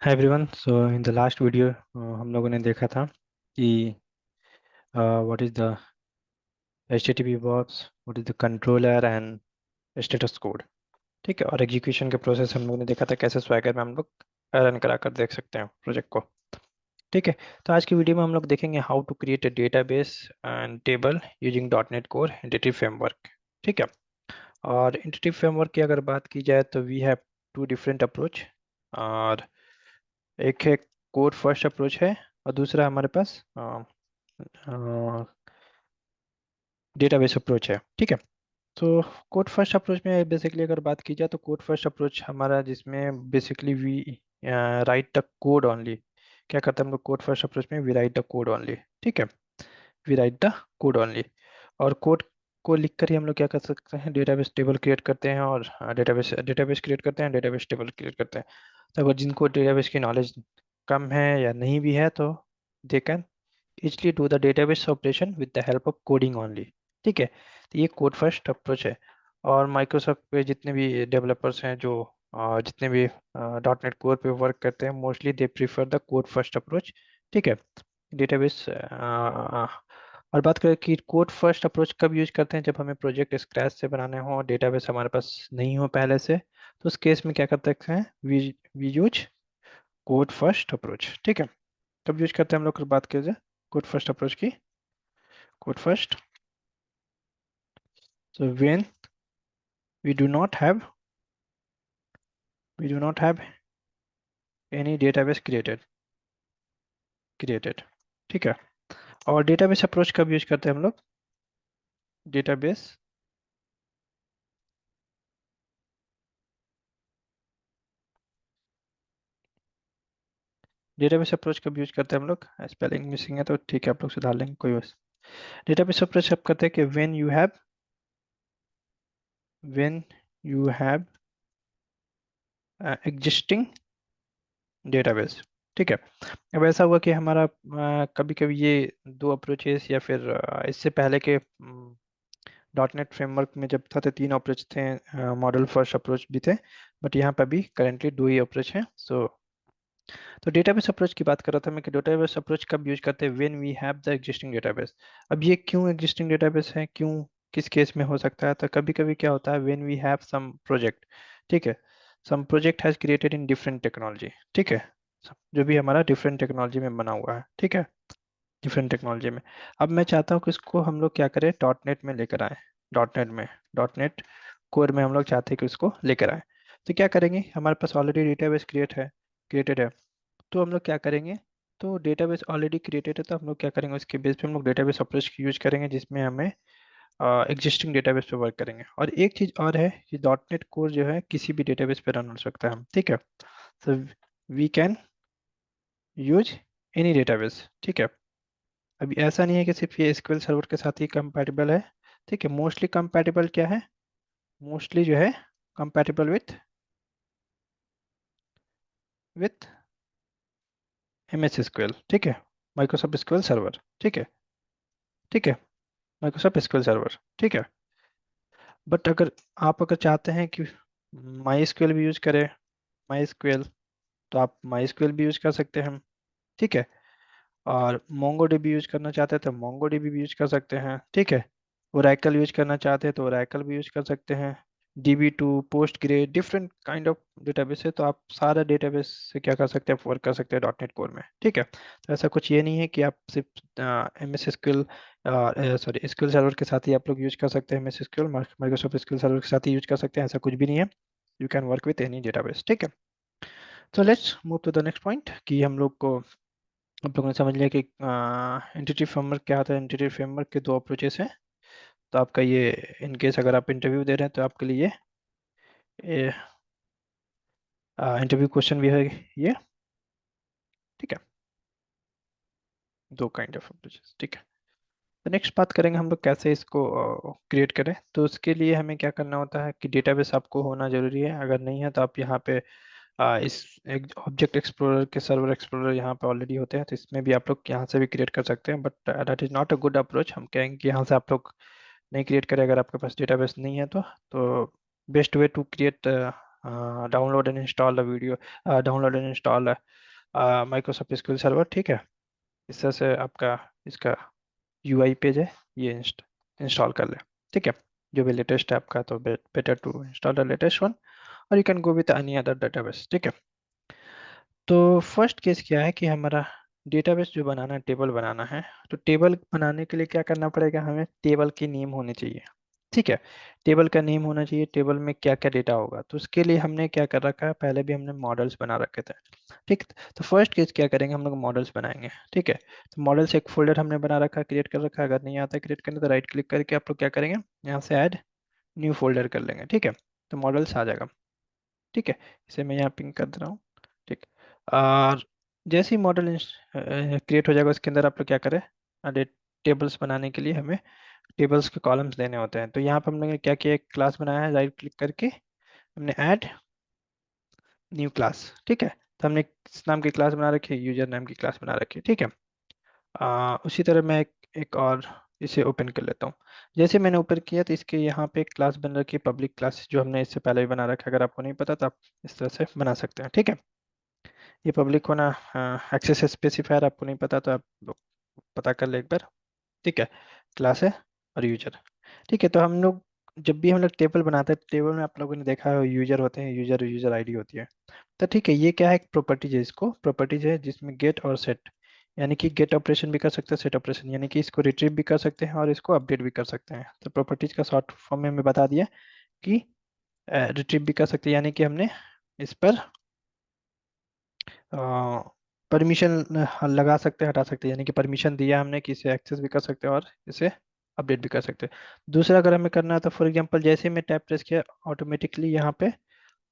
Hi everyone. So in the last video हम लोगों ने देखा था कि what is the HTTP box, what is the controller and status code. ठीक है, और एग्जीक्यूशन के प्रोसेस हम लोगों ने देखा था कैसे स्वैगर में हम लोग रन करा कर देख सकते हैं प्रोजेक्ट को। ठीक है, तो आज की वीडियो में हम लोग देखेंगे how to create a database and table using .NET core entity framework. ठीक है, और एंटिटी फ्रेमवर्क की अगर बात की जाए तो we have two different approach. और एक है कोड फर्स्ट अप्रोच है, और दूसरा हमारे पास डेटाबेस अप्रोच है। ठीक है, तो कोड फर्स्ट अप्रोच में बेसिकली अगर बात की जाए तो कोड फर्स्ट अप्रोच हमारा जिसमें basically we write the code only. क्या करते हैं हम लोग कोड फर्स्ट अप्रोच में? We write the code only. ठीक है, we write the code only, और कोड को लिखकर ही हम लोग क्या कर सकते हैं? डेटाबेस टेबल क्रिएट करते हैं, और डेटाबेस डेटाबेस क्रिएट करते हैं, डेटाबेस टेबल क्रिएट करते हैं। तो अगर जिनको डेटाबेस की नॉलेज कम है या नहीं भी है तो they can easily do the database operation with the help of coding only। ठीक है, तो ये कोड फर्स्ट अप्रोच है। और माइक्रोसॉफ्ट पे जितने भी डेवलपर्स हैं जो जितने भी .NET कोर पे वर्क करते हैं, mostly they prefer the code first approach. ठीक है, डेटाबेस। और बात करें कि कोड फर्स्ट अप्रोच कब यूज करते हैं? जब हमें प्रोजेक्ट स्क्रैच से बनाने हो, डेटाबेस हमारे पास नहीं हो पहले से, तो उस केस में क्या करते हैं? We use code first approach. ठीक है, कब यूज करते हैं हम लोग? बात कीजिए कोड फर्स्ट अप्रोच की। Code first, so when we do not have we do not have any database created। ठीक है, और डेटाबेस अप्रोच कब यूज करते हैं हम लोग? डेटाबेस डेटाबेस अप्रोच कब यूज करते हैं हम लोग? स्पेलिंग मिसिंग है तो ठीक है, आप लोग सुधार लेंगे, कोई बस। डेटाबेस अप्रोच कब करते हैं कि when you have existing database. ठीक है, अब ऐसा हुआ कि हमारा कभी कभी ये दो अप्रोचेस या फिर इससे पहले के .NET फ्रेमवर्क में जब था तो तीन अप्रोच थे, मॉडल फर्स्ट अप्रोच भी थे, बट यहाँ पर भी करेंटली दो ही अप्रोच हैं। तो डेटाबेस अप्रोच की बात कर रहा था मैं कि डेटाबेस अप्रोच कब यूज करते हैं? When we have the existing database. अब ये क्यों एग्जिस्टिंग डेटाबेस है, क्यों, किस केस में हो सकता है? तो कभी कभी क्या होता है, when we have some project. ठीक है, some project has created in different technology. ठीक है, जो भी हमारा डिफरेंट टेक्नोलॉजी में बना हुआ है। ठीक है, डिफरेंट टेक्नोलॉजी में। अब मैं चाहता हूँ कि इसको हम लोग क्या करें, .NET में लेकर आए। .NEट में, .NEट कोर में हम लोग चाहते हैं कि उसको लेकर आए। तो क्या करेंगे? हमारे पास ऑलरेडी डेटाबेस क्रिएटेड है, तो हम लोग क्या करेंगे? तो डेटाबेस ऑलरेडी क्रिएटेड है, तो हम लोग क्या करेंगे? उसके बेस पे हम लोग डेटाबेस अप्रोच की यूज करेंगे, जिसमें हमें एग्जिस्टिंग डेटाबेस पे वर्क करेंगे। और एक चीज़ और है कि .NEट कोर जो है किसी भी डेटाबेस पे रन हो सकता है हम। ठीक है, तो we can use any database. ठीक है, अभी ऐसा नहीं है कि सिर्फ ये SQL सर्वर के साथ ही कंपैटिबल है। ठीक है, मोस्टली कंपैटिबल क्या है? मोस्टली जो है कंपैटिबल विथ MS SQL। ठीक है, माइक्रोसॉफ्ट SQL सर्वर। ठीक है, ठीक है, माइक्रोसॉफ्ट SQL सर्वर। ठीक है, बट अगर चाहते हैं कि MySQL भी यूज करें, MySQL, तो आप MySQL भी यूज कर सकते हैं हम। ठीक है, और MongoDB यूज करना चाहते हैं तो MongoDB भी यूज कर सकते हैं। ठीक है, ओरेकल यूज करना चाहते हैं तो ओरेकल भी यूज कर सकते हैं। DB2, Postgre, different kind of database है, तो आप सारा डेटाबेस से क्या कर सकते हैं? वर्क कर सकते हैं .NEट कोर में। ठीक है, तो ऐसा कुछ ये नहीं है कि आप सिर्फ MS SQL sorry SQL server के साथ ही आप लोग यूज कर सकते हैं। MS SQL Microsoft SQL server के साथ ही यूज कर सकते हैं, ऐसा कुछ भी नहीं है। You can work with any database. ठीक है, तो let's move to the next point कि हम लोग को, आप लोगों ने समझ लिया कि एंटिटी फ्रेमवर्क क्या होता है। एंटिटी फ्रेमवर्क के दो अप्रोचेस हैं। तो आपका ये, इन केस अगर आप इंटरव्यू दे रहे हैं तो आपके लिए ये इंटरव्यू क्वेश्चन भी है ये। ठीक है, दो काइंड ऑफ अप्रोचेस। ठीक है, तो नेक्स्ट बात करेंगे हम लोग कैसे इसको क्रिएट करें। तो उसके लिए हमें क्या करना होता है कि डेटाबेस आपको होना जरूरी है। अगर नहीं है तो आप यहाँ पे इस एक ऑब्जेक्ट एक्सप्लोरर के सर्वर एक्सप्लोरर यहाँ पे ऑलरेडी होते हैं, तो इसमें भी आप लोग यहाँ से भी क्रिएट कर सकते हैं, but that is not a good approach. हम कहेंगे कि यहाँ से आप लोग नहीं क्रिएट करें अगर आपके पास डेटाबेस नहीं है तो best way to create download and install the video, download and install Microsoft SQL server, ठीक है। इस तरह से आपका इसका यूआई पेज है, ये इंस्टॉल कर ले, ठीक है। जो भी लेटेस्ट है आपका, तो better to install the latest one, और you can go with any other database, ठीक है। तो फर्स्ट केस क्या है कि हमारा डेटाबेस जो बनाना है, टेबल बनाना है, तो टेबल बनाने के लिए क्या करना पड़ेगा, हमें टेबल की नेम होनी चाहिए, ठीक है। टेबल का नेम होना चाहिए, टेबल में क्या क्या डेटा होगा, तो उसके लिए हमने क्या कर रखा है, पहले भी हमने मॉडल्स बना रखे थे, ठीक। तो फर्स्ट केस क्या करेंगे, हम लोग मॉडल्स बनाएंगे, ठीक है। तो मॉडल्स एक फोल्डर हमने बना रखा है, क्रिएट कर रखा है। अगर नहीं आता क्रिएट करने तो राइट क्लिक करके आप लोग क्या करेंगे, यहाँ से ऐड न्यू फोल्डर कर लेंगे, ठीक है। तो मॉडल्स आ जाएगा, ठीक है। इसे मैं यहाँ पिंग कर दे रहा हूँ, ठीक। और जैसे ही मॉडल क्रिएट हो जाएगा, उसके अंदर आप लोग क्या करें, टेबल्स बनाने के लिए हमें टेबल्स के कॉलम्स देने होते हैं। तो यहाँ पर हमने क्या किया, एक क्लास बनाया है, राइट क्लिक करके हमने ऐड न्यू क्लास, ठीक है। तो हमने किस नाम की क्लास बना रखी है, यूजर नाम की क्लास बना रखी है, ठीक है। उसी तरह मैं एक और इसे ओपन कर लेता हूँ। जैसे मैंने ओपन किया तो इसके यहाँ पे एक क्लास बन रखी है, पब्लिक क्लास, जो हमने इससे पहले भी बना रखा है। अगर आपको नहीं पता तो आप इस तरह से बना सकते हैं, ठीक है। ये पब्लिक होना, एक्सेस स्पेसिफायर आपको नहीं पता तो आप लोग पता कर ले एक बार, ठीक है। क्लास है और यूजर, ठीक है। तो हम लोग जब भी हम लोग टेबल बनाते हैं, टेबल में आप लोगों ने देखा है यूजर होते हैं, यूजर यूजर आईडी होती है। तो ठीक है, ये क्या है, एक प्रॉपर्टीज है, इसको प्रॉपर्टीज है जिसमें गेट और सेट, यानी कि गेट ऑपरेशन भी कर सकते हैं, सेट ऑपरेशन, यानी कि इसको रिट्रीव भी कर सकते हैं और इसको अपडेट भी कर सकते हैं। तो प्रॉपर्टीज का शॉर्ट फॉर्म में हमें बता दिया कि रिट्रीव भी कर सकते हैं, यानी कि हमने इस पर परमिशन लगा सकते हैं, हटा सकते हैं, यानी कि परमिशन दिया हमने कि इसे एक्सेस भी कर सकते हैं और इसे अपडेट भी कर सकते हैं। दूसरा अगर हमें करना है तो फॉर एग्जांपल जैसे ही मैं टैप प्रेस किया, ऑटोमेटिकली यहाँ पे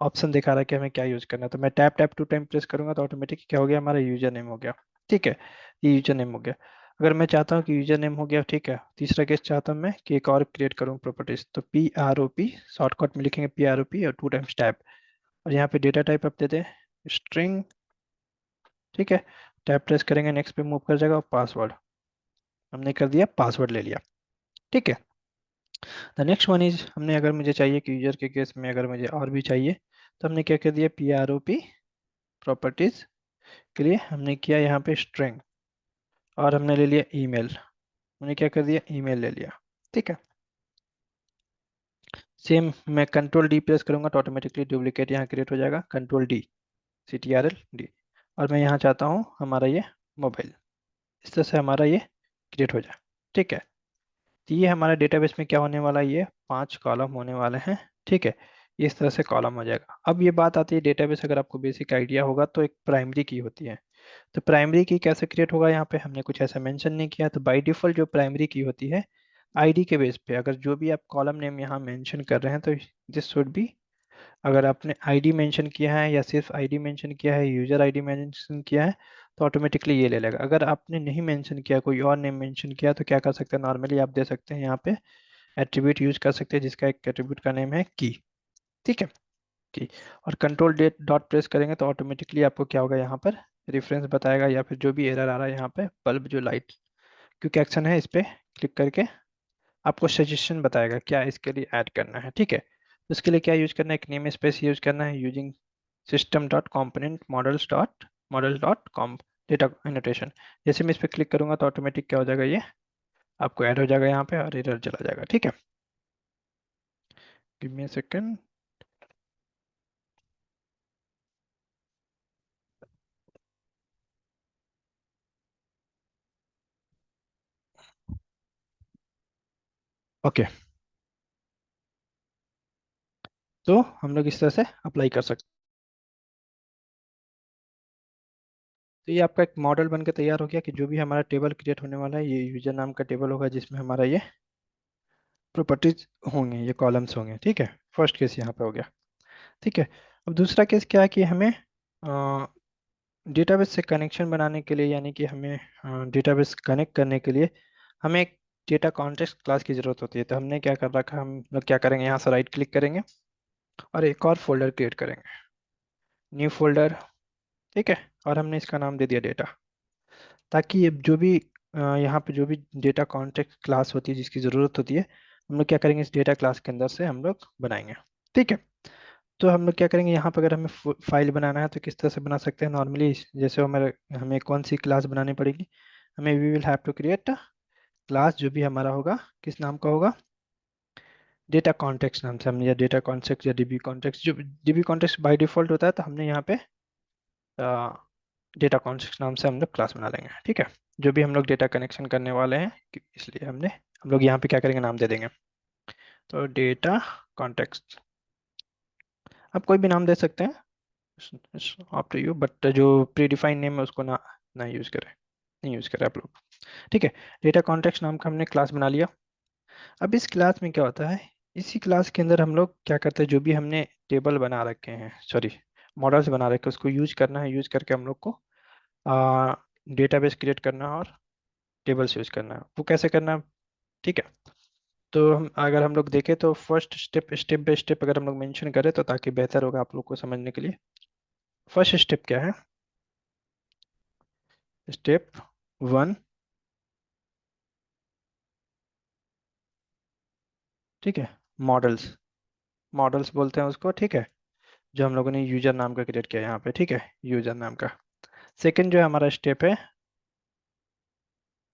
ऑप्शन दिखा रहा है कि हमें क्या यूज करना है। तो मैं tab tab two time press करूंगा तो ऑटोमेटिक क्या हो गया, हमारा यूजर नेम हो गया, ठीक है। ये यूजर नेम हो गया। अगर मैं चाहता हूँ कि यूजर नेम हो गया, ठीक है, तीसरा केस चाहता हूँ मैं कि एक और क्रिएट करूँ प्रॉपर्टीज, तो PROP शॉर्टकट में लिखेंगे, PROP और टू टाइम्स टैप, और यहाँ पे डेटा टाइप आप देते हैं स्ट्रिंग, ठीक है। टैब प्रेस करेंगे, नेक्स्ट पे मूव कर जाएगा, और पासवर्ड हमने कर दिया, पासवर्ड ले लिया, ठीक है। द नेक्स्ट वन इज, हमने अगर मुझे चाहिए कि यूजर के केस में अगर मुझे और भी चाहिए, तो हमने क्या कर दिया, PROP प्रॉपर्टीज के लिए हमने किया यहाँ पे स्ट्रिंग, और हमने ले लिया ईमेल, हमने क्या कर दिया, ईमेल ले लिया, ठीक है। सेम मैं कंट्रोल D प्रेस करूंगा तो ऑटोमेटिकली डुप्लीकेट यहाँ क्रिएट हो जाएगा, कंट्रोल D, CTRL D, और मैं यहाँ चाहता हूँ हमारा ये मोबाइल, इस तरह से हमारा ये क्रिएट हो जाए, ठीक है। तो ये हमारे डेटाबेस में क्या होने वाला है, ये 5 कॉलम होने वाले हैं, ठीक है। इस तरह से कॉलम हो जाएगा। अब ये बात आती है डेटाबेस, अगर आपको बेसिक आइडिया होगा तो एक प्राइमरी की होती है। तो प्राइमरी की कैसे क्रिएट होगा, यहाँ पे हमने कुछ ऐसा मेंशन नहीं किया। तो बाय डिफॉल्ट जो प्राइमरी की होती है, आईडी के बेस पे, अगर जो भी आप कॉलम नेम यहाँ मेंशन कर रहे हैं, तो दिस शुड बी, अगर आपने आईडी मेंशन किया है या सिर्फ आईडी मेंशन किया है, यूजर आईडी मेंशन किया है, तो ऑटोमेटिकली ये ले लेगा। अगर आपने नहीं मेंशन किया, कोई और नेम मेंशन किया, तो क्या कर सकते हैं, नॉर्मली आप दे सकते हैं यहाँ पे एट्रीब्यूट यूज कर सकते हैं, जिसका एक एट्रीब्यूट का नेम है की, ठीक है, की। और कंट्रोल डेट डॉट प्रेस करेंगे तो ऑटोमेटिकली आपको क्या होगा, यहाँ पर रेफरेंस बताएगा, या फिर जो भी एरर आ रहा है यहाँ पे, बल्ब जो लाइट क्विक एक्शन है, इस पे क्लिक करके आपको सजेशन बताएगा क्या इसके लिए ऐड करना है, ठीक है। उसके लिए क्या यूज करना है, एक नेम स्पेस यूज करना है, using system dot component models dot com data annotation. जैसे मैं इस पर क्लिक करूंगा तो ऑटोमेटिक क्या हो जाएगा, ये आपको ऐड हो जाएगा यहाँ पे और एरर चला जाएगा, ठीक है। Give me a second. Okay, तो हम लोग इस तरह से अप्लाई कर सकते हैं। तो ये आपका एक मॉडल बन के तैयार हो गया कि जो भी हमारा टेबल क्रिएट होने वाला है, ये यूजर नाम का टेबल होगा, जिसमें हमारा ये प्रॉपर्टीज होंगे, ये कॉलम्स होंगे, ठीक है। फर्स्ट केस यहाँ पे हो गया, ठीक है। अब दूसरा केस क्या है कि हमें डेटाबेस से कनेक्शन बनाने के लिए, यानी कि हमें डेटाबेस कनेक्ट करने के लिए हमें एक डेटा कॉन्टेक्स्ट क्लास की ज़रूरत होती है। तो हमने क्या कर रखा है, हम लोग क्या करेंगे, यहाँ से राइट क्लिक करेंगे और एक और फोल्डर क्रिएट करेंगे, न्यू फोल्डर, ठीक है। और हमने इसका नाम दे दिया डेटा, ताकि ये जो भी यहाँ पे जो भी डेटा कॉन्टेक्स्ट क्लास होती है जिसकी ज़रूरत होती है, हम लोग क्या करेंगे, इस डेटा क्लास के अंदर से हम लोग बनाएंगे, ठीक है। तो हम लोग क्या करेंगे, यहाँ पर अगर हमें फाइल बनाना है तो किस तरह से बना सकते हैं नॉर्मली, जैसे हमें हमें कौन सी क्लास बनानी पड़ेगी, हमें we will have to create class जो भी हमारा होगा किस नाम का होगा, डेटा कॉन्टेक्स्ट नाम से हमने, या डेटा कॉन्टेक्स्ट या डीबी कॉन्टेक्स्ट, जो डीबी कॉन्टेक्स्ट बाय डिफॉल्ट होता है, तो हमने यहाँ पे डेटा कॉन्टेक्स्ट नाम से हम लोग क्लास बना लेंगे। ठीक है, जो भी हम लोग डेटा कनेक्शन करने वाले हैं इसलिए हम लोग यहाँ पे क्या करेंगे, नाम दे देंगे, तो डेटा कॉन्टेक्स्ट। आप कोई भी नाम दे सकते हैं, अप टू यू, बट जो प्री डिफाइंड नेम है उसको ना ना यूज़ करें, नहीं यूज़ करें आप लोग। ठीक है, डेटा कॉन्टेक्स्ट नाम का हमने क्लास बना लिया। अब इस क्लास में क्या होता है, इसी क्लास के अंदर हम लोग क्या करते हैं, जो भी हमने टेबल बना रखे हैं, सॉरी मॉडल्स बना रखे हैं, उसको यूज करना है, यूज करके हम लोग को डेटाबेस क्रिएट करना है और टेबल्स यूज करना है। वो कैसे करना है, ठीक है। तो हम अगर हम लोग देखें तो first step, step by step अगर हम लोग मेंशन करें तो ताकि बेहतर होगा आप लोग को समझने के लिए। फर्स्ट स्टेप क्या है, स्टेप 1, ठीक है, मॉडल्स, मॉडल्स बोलते हैं उसको, ठीक है, जो हम लोगों ने यूजर नाम का क्रिएट किया यहाँ पे, ठीक है, यूजर नाम का। सेकंड जो है हमारा स्टेप है,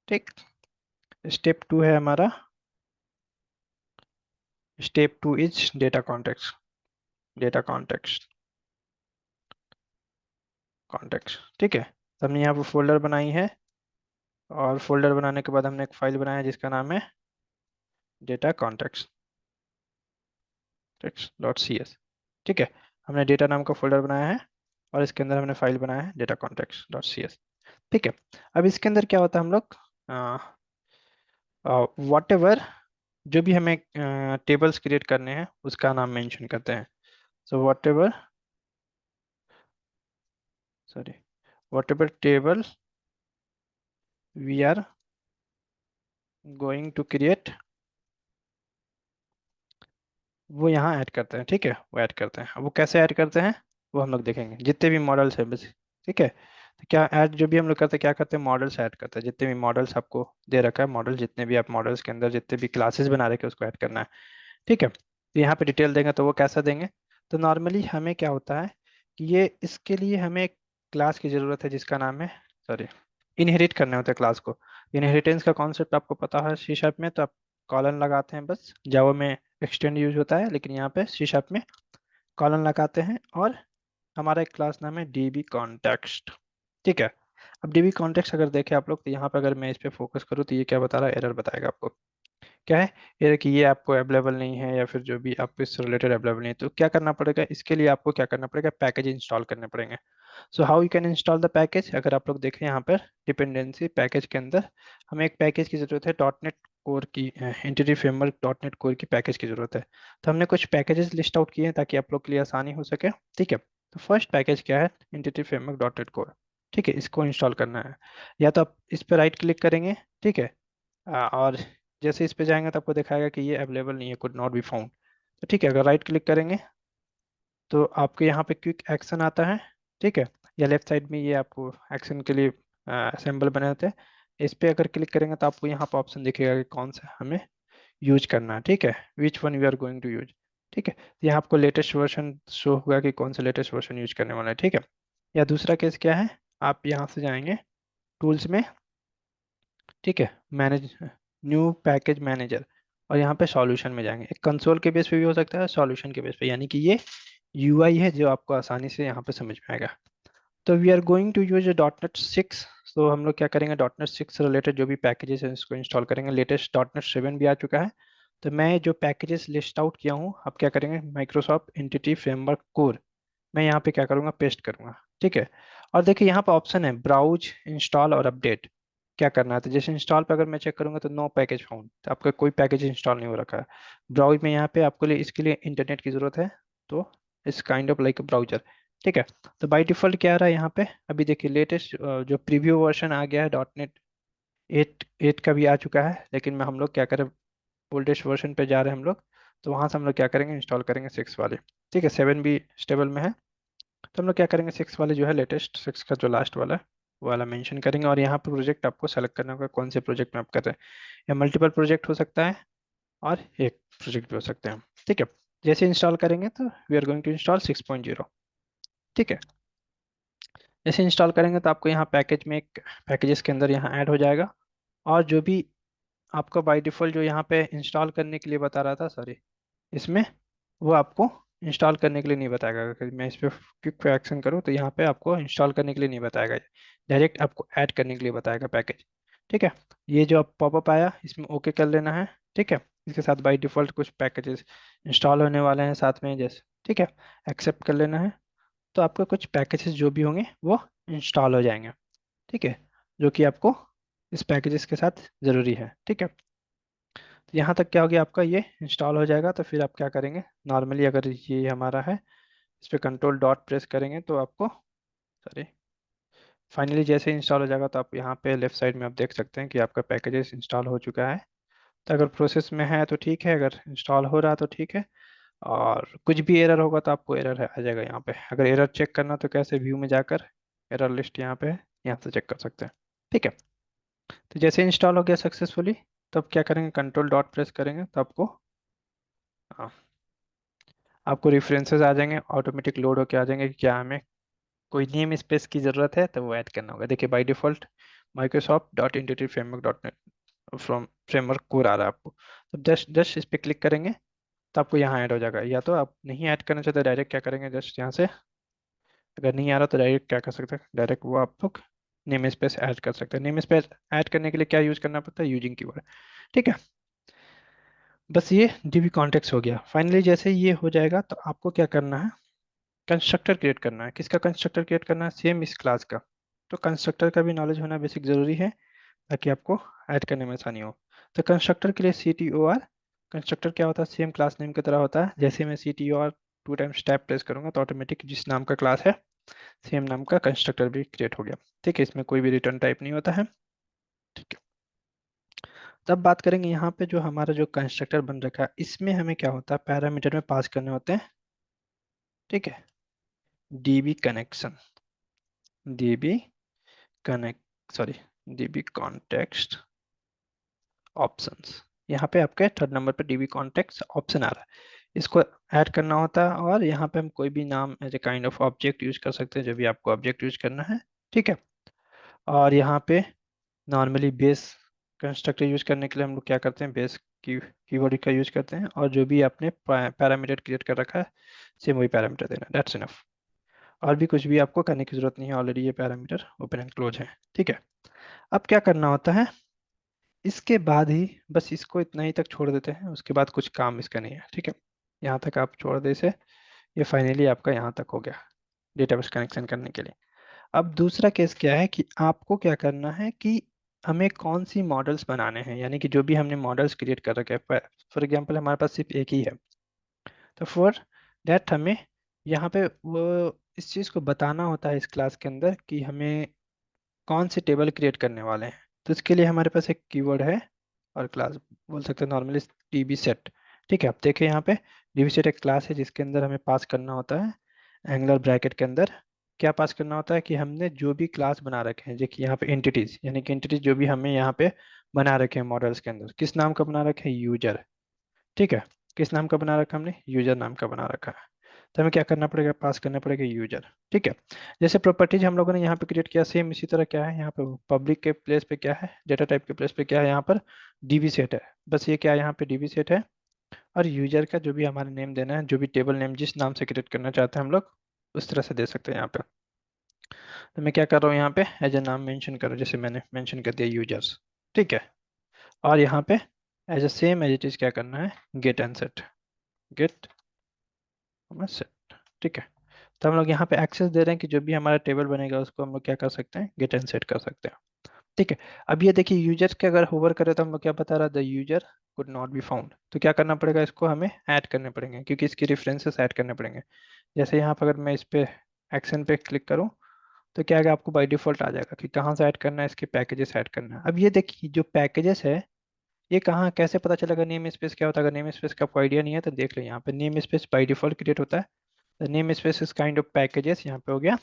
ठीक, स्टेप 2 है हमारा, step 2 is data context, data context, context, ठीक है। तो हमने यहाँ पर फोल्डर बनाई है, और फोल्डर बनाने के बाद हमने एक फाइल बनाया जिसका नाम है data context dot C S, ठीक है। हमने डेटा नाम का फोल्डर बनाया है और इसके अंदर हमने फाइल बनाया है data context dot C S, ठीक है। अब इसके अंदर क्या होता है, हम लोग वॉट एवर जो भी हमें टेबल्स क्रिएट करने हैं उसका नाम मेंशन करते हैं। So whatever, sorry, whatever table we are going to create, वो यहाँ ऐड करते हैं, ठीक है, वो ऐड करते हैं। अब वो कैसे ऐड करते हैं वो हम लोग देखेंगे, जितने भी मॉडल्स हैं बस, ठीक है। तो क्या ऐड जो भी हम लोग करते हैं, क्या करते हैं, मॉडल्स ऐड करते हैं, जितने भी मॉडल्स आपको दे रखा है, मॉडल जितने भी आप मॉडल्स के अंदर जितने भी क्लासेस बना रखे हैं उसको ऐड करना है, ठीक है। तो यहाँ पे डिटेल देंगे तो वो कैसा देंगे, तो नॉर्मली हमें क्या होता है कि ये इसके लिए हमें एक क्लास की ज़रूरत है जिसका नाम है, सॉरी, इनहेरिट करने होते हैं क्लास को। इनहेरिटेंस का कॉन्सेप्ट आपको पता है सी शार्प में, तो आप कॉलन लगाते हैं बस, जावा में एक्सटेंड यूज होता है लेकिन यहाँ पे सी शार्प में कॉलन लगाते हैं, और हमारा एक क्लास नाम है डीबी कॉन्टेक्स्ट, ठीक है। अब डीबी कॉन्टेक्स्ट अगर देखें आप लोग, तो यहाँ पे अगर मैं इस पे फोकस करूँ तो ये क्या बता रहा है, एरर बताएगा आपको, क्या है ये, कि ये आपको अवेलेबल नहीं है या फिर जो भी आपको इससे रिलेटेड अवेलेबल नहीं है। तो क्या करना पड़ेगा, इसके लिए आपको क्या करना पड़ेगा, पैकेज इंस्टॉल करने पड़ेंगे। So how you can install the package, अगर आप लोग देखें यहाँ पर डिपेंडेंसी पैकेज के अंदर हमें एक पैकेज की ज़रूरत है, डॉट नेट कोर की, entity framework dot net core की पैकेज की ज़रूरत है। तो हमने कुछ पैकेजेस लिस्ट आउट किए हैं ताकि आप लोग के लिए आसानी हो सके, ठीक है। तो फर्स्ट पैकेज क्या है, entity framework dot net core, ठीक है, इसको इंस्टॉल करना है। या तो आप इस पर राइट क्लिक करेंगे, ठीक है, और जैसे इस पे जाएंगे तो आपको दिखाएगा कि ये अवेलेबल नहीं है, कुड नॉट बी फाउंड। तो ठीक है, अगर राइट क्लिक करेंगे तो आपके यहाँ पे क्विक एक्शन आता है, ठीक है, या लेफ्ट साइड में ये आपको एक्शन के लिए सिंबल बने होते हैं। इस पे अगर क्लिक करेंगे तो आपको यहाँ पर ऑप्शन दिखेगा कि कौन सा हमें यूज करना है, ठीक है, which one we are going to use, ठीक है। तो यहाँ आपको लेटेस्ट वर्जन शो होगा कि कौन सा लेटेस्ट वर्जन यूज करने वाला है, ठीक है। या दूसरा केस क्या है, आप यहाँ से जाएंगे टूल्स में, ठीक है, मैनेज, न्यू पैकेज मैनेजर, और यहाँ पे सॉल्यूशन में जाएंगे। एक कंसोल के बेस पे भी हो सकता है, सॉल्यूशन के बेस पे, यानी कि ये यूआई है जो आपको आसानी से यहाँ पे समझ में आएगा। तो we are going to use dot net six, तो हम लोग क्या करेंगे, डॉट नेट सिक्स से रिलेटेड जो भी पैकेजेस हैं इसको इंस्टॉल करेंगे। लेटेस्ट डॉट नेट सेवन भी आ चुका है। तो मैं जो पैकेजेस लिस्ट आउट किया हूँ, अब क्या करेंगे, माइक्रोसॉफ्ट एंटिटी फ्रेमवर्क कोर, मैं यहाँ पे क्या करूँगा, पेस्ट करूँगा, ठीक है। और देखिए यहाँ पे ऑप्शन है ब्राउज, इंस्टॉल और अपडेट, क्या करना है। तो जैसे इंस्टॉल पे अगर मैं चेक करूँगा तो नो पैकेज फाउंड, तो आपका कोई पैकेज इंस्टॉल नहीं हो रखा है। ब्राउज में यहाँ पे आपको लिए इसके लिए इंटरनेट की ज़रूरत है, तो इस काइंड ऑफ लाइक ब्राउजर, ठीक है। तो बाय डिफॉल्ट क्या आ रहा है यहाँ पे, अभी देखिए लेटेस्ट जो प्रीव्यू वर्जन आ गया है डॉट नेट एट, एट का भी आ चुका है, लेकिन मैं हम लोग क्या करें, ओल्डेस्ट वर्जन पे जा रहे हैं हम लोग, तो वहाँ से हम लोग क्या करेंगे, इंस्टॉल करेंगे सिक्स वाले, ठीक है। सेवन भी स्टेबल में है, तो हम लोग क्या करेंगे, सिक्स वाले जो है, लेटेस्ट सिक्स का जो लास्ट वाला है वो वाला मेंशन करेंगे। और यहाँ पर प्रोजेक्ट आपको सेलेक्ट करना होगा कौन से प्रोजेक्ट में आप कर रहे हैं, या मल्टीपल प्रोजेक्ट हो सकता है और एक प्रोजेक्ट भी हो सकते हैं, ठीक है। जैसे इंस्टॉल करेंगे तो we are going to install 6.0। ठीक है, जैसे इंस्टॉल करेंगे तो आपको यहाँ पैकेज में एक पैकेजेस के अंदर यहाँ ऐड हो जाएगा। और जो भी आपका बाय डिफ़ॉल्ट जो यहाँ पे इंस्टॉल करने के लिए बता रहा था, सॉरी, इसमें वो आपको इंस्टॉल करने के लिए नहीं बताएगा। अगर मैं इस पर क्विक पे एक्शन करूँ तो यहाँ पे आपको इंस्टॉल करने के लिए नहीं बताएगा, डायरेक्ट आपको ऐड करने के लिए बताएगा पैकेज। ठीक है, ये जो आप पॉपअप आया इसमें ओके कर लेना है। ठीक है, इसके साथ बाय डिफ़ॉल्ट कुछ पैकेजेस इंस्टॉल होने वाले हैं साथ में, जैसे ठीक है, एक्सेप्ट कर लेना है। तो आपके कुछ पैकेजेस जो भी होंगे वो इंस्टॉल हो जाएंगे। ठीक है, जो कि आपको इस पैकेजेस के साथ ज़रूरी है। ठीक है, तो यहाँ तक क्या हो गया, आपका ये इंस्टॉल हो जाएगा। तो फिर आप क्या करेंगे, नॉर्मली अगर ये हमारा है, इस पर कंट्रोल डॉट प्रेस करेंगे तो आपको, सॉरी, फाइनली जैसे इंस्टॉल हो जाएगा तो आप यहाँ पे लेफ्ट साइड में आप देख सकते हैं कि आपका पैकेजेस इंस्टॉल हो चुका है। तो अगर प्रोसेस में है तो ठीक है, अगर इंस्टॉल हो रहा तो ठीक है। और कुछ भी एरर होगा तो आपको एरर आ जाएगा यहाँ पे। अगर एरर चेक करना तो कैसे, व्यू में जाकर एरर लिस्ट यहाँ पे है, यहाँ से चेक कर सकते हैं। ठीक है, तो जैसे इंस्टॉल हो गया सक्सेसफुली, तब क्या करेंगे, कंट्रोल डॉट प्रेस करेंगे तो आपको, हाँ, आपको रेफरेंसेस आ जाएंगे, ऑटोमेटिक लोड होके आ जाएंगे कि क्या हमें कोई नेम स्पेस की ज़रूरत है तो वो ऐड करना होगा। देखिए by default Microsoft dot integrated framework dot net from framework code आ रहा है आपको। तो जस्ट जस्ट इस पर क्लिक करेंगे तो आपको यहाँ ऐड हो जाएगा। या तो आप नहीं ऐड करना चाहते, डायरेक्ट क्या करेंगे, जस्ट यहाँ से, अगर नहीं आ रहा तो डायरेक्ट क्या कर सकते हैं, डायरेक्ट वो आप लोग नेम स्पेस ऐड कर सकते हैं। नेम स्पेस ऐड करने के लिए क्या यूज़ करना पड़ता है, यूजिंग कीवर्ड। ठीक है, बस ये डीबी कॉन्टेक्स्ट हो गया। फाइनली जैसे ये हो जाएगा तो आपको क्या करना है, कंस्ट्रक्टर क्रिएट करना है। किसका कंस्ट्रक्टर क्रिएट करना है, सेम इस क्लास का। तो कंस्ट्रक्टर का भी नॉलेज होना बेसिक ज़रूरी है ताकि आपको ऐड करने में आसानी हो। तो कंस्ट्रक्टर के लिए C T O R, constructor क्या होता है, सेम क्लास नेम की तरह होता है। जैसे मैं C T O R 2 times tab press करूंगा तो ऑटोमेटिक जिस नाम का क्लास है सेम नाम का कंस्ट्रक्टर भी क्रिएट हो गया। ठीक है, इसमें कोई भी रिटर्न टाइप नहीं होता है। ठीक है, तब बात करेंगे यहाँ पे जो हमारा जो कंस्ट्रक्टर बन रखा है, इसमें हमें क्या होता है, पैरामीटर में पास करने होते हैं। ठीक है, dB connection, dB connect, sorry, dB context options. यहाँ पे आपके थर्ड नंबर पे डीबी कॉन्टेक्स्ट ऑप्शन आ रहा है, इसको ऐड करना होता है। और यहाँ पे हम कोई भी नाम as a kind of object use कर सकते हैं, जो भी आपको ऑब्जेक्ट यूज करना है। ठीक है, और यहाँ पे नॉर्मली बेस कंस्ट्रक्टर यूज करने के लिए हम लोग क्या करते हैं, बेस की कीवर्ड का यूज करते हैं। और जो भी आपने पैरामीटर क्रिएट कर रखा है सेम वही पैरामीटर देना, दैट्स इनफ। और भी कुछ भी आपको करने की जरूरत नहीं है, ऑलरेडी ये पैरामीटर ओपन एंड क्लोज है। ठीक है, अब क्या करना होता है, इसके बाद ही बस इसको इतना ही तक छोड़ देते हैं, उसके बाद कुछ काम इसका नहीं है। ठीक है, यहाँ तक आप छोड़ दे इसे। ये फाइनली आपका यहाँ तक हो गया डेटाबेस कनेक्शन करने के लिए। अब दूसरा केस क्या है कि आपको क्या करना है कि हमें कौन सी मॉडल्स बनाने हैं, यानी कि जो भी हमने मॉडल्स क्रिएट कर रखे हैं, फॉर एग्जांपल हमारे पास सिर्फ एक ही है। तो फॉर दैट हमें यहाँ पे वो इस चीज़ को बताना होता है इस क्लास के अंदर कि हमें कौन से टेबल क्रिएट करने वाले हैं। तो इसके लिए हमारे पास एक कीवर्ड है और क्लास बोल सकते हैं नॉर्मली डीबी सेट। ठीक है, आप देखिए यहाँ पे डीबी सेट एक क्लास है जिसके अंदर हमें पास करना होता है एंगुलर ब्रैकेट के अंदर। क्या पास करना होता है कि हमने जो भी क्लास बना रखे हैं, देखिए यहाँ पे एंटिटीज, यानी कि एंटिटीज जो भी हमें यहाँ पे बना रखे हैं मॉडल्स के अंदर, किस नाम का बना रखे हैं, यूजर। ठीक है, किस नाम का बना रखा है हमने, यूजर नाम का बना रखा है। तो हमें क्या करना पड़ेगा, पास करना पड़ेगा यूजर। ठीक है, जैसे प्रॉपर्टीज हम लोगों ने यहाँ पे क्रिएट किया, सेम इसी तरह क्या है यहाँ पे पब्लिक के प्लेस पे क्या है, डेटा टाइप के प्लेस पे क्या है, यहाँ पर डीबी सेट है। बस ये क्या है, यहाँ पे डीबी सेट है। और यूजर का जो भी हमारा नेम देना है, जो भी टेबल नेम जिस नाम से क्रिएट करना चाहते हैं हम लोग उस तरह से दे सकते हैं यहाँ पे। तो मैं क्या कर रहा हूँ, यहाँ पे एज ए नाम मेंशन करूँ, जैसे मैंने मेंशन कर दिया यूजर्स। ठीक है, और यहाँ पे as a same as it is क्या करना है, get and set, get set. ठीक है, तो हम लोग यहाँ पे एक्सेस दे रहे हैं कि जो भी हमारा टेबल बनेगा उसको हम लोग क्या कर सकते हैं, गेट एंड सेट कर सकते हैं। ठीक है, अब ये देखिए यूजर के अगर होवर करें तो हम लोग क्या बता रहा है, the user could not be found. तो क्या करना पड़ेगा, इसको हमें ऐड करने पड़ेंगे क्योंकि इसकी रेफरेंसेस ऐड करने पड़ेंगे। जैसे यहाँ पर अगर मैं इस पे एक्शन पे क्लिक करूँ तो क्या है, आपको बाय डिफॉल्ट आ जाएगा कि कहाँ से ऐड करना है, इसके पैकेजेस ऐड करना है। अब ये देखिए जो पैकेजेस है ये कहाँ कैसे पता चलेगा, नेम स्पेस क्या होता है। अगर नेम स्पेस का आपको आइडिया नहीं है तो देख लो, यहाँ पे name space by default create होता है। Name space is kind of packages, यहाँ पे हो गया।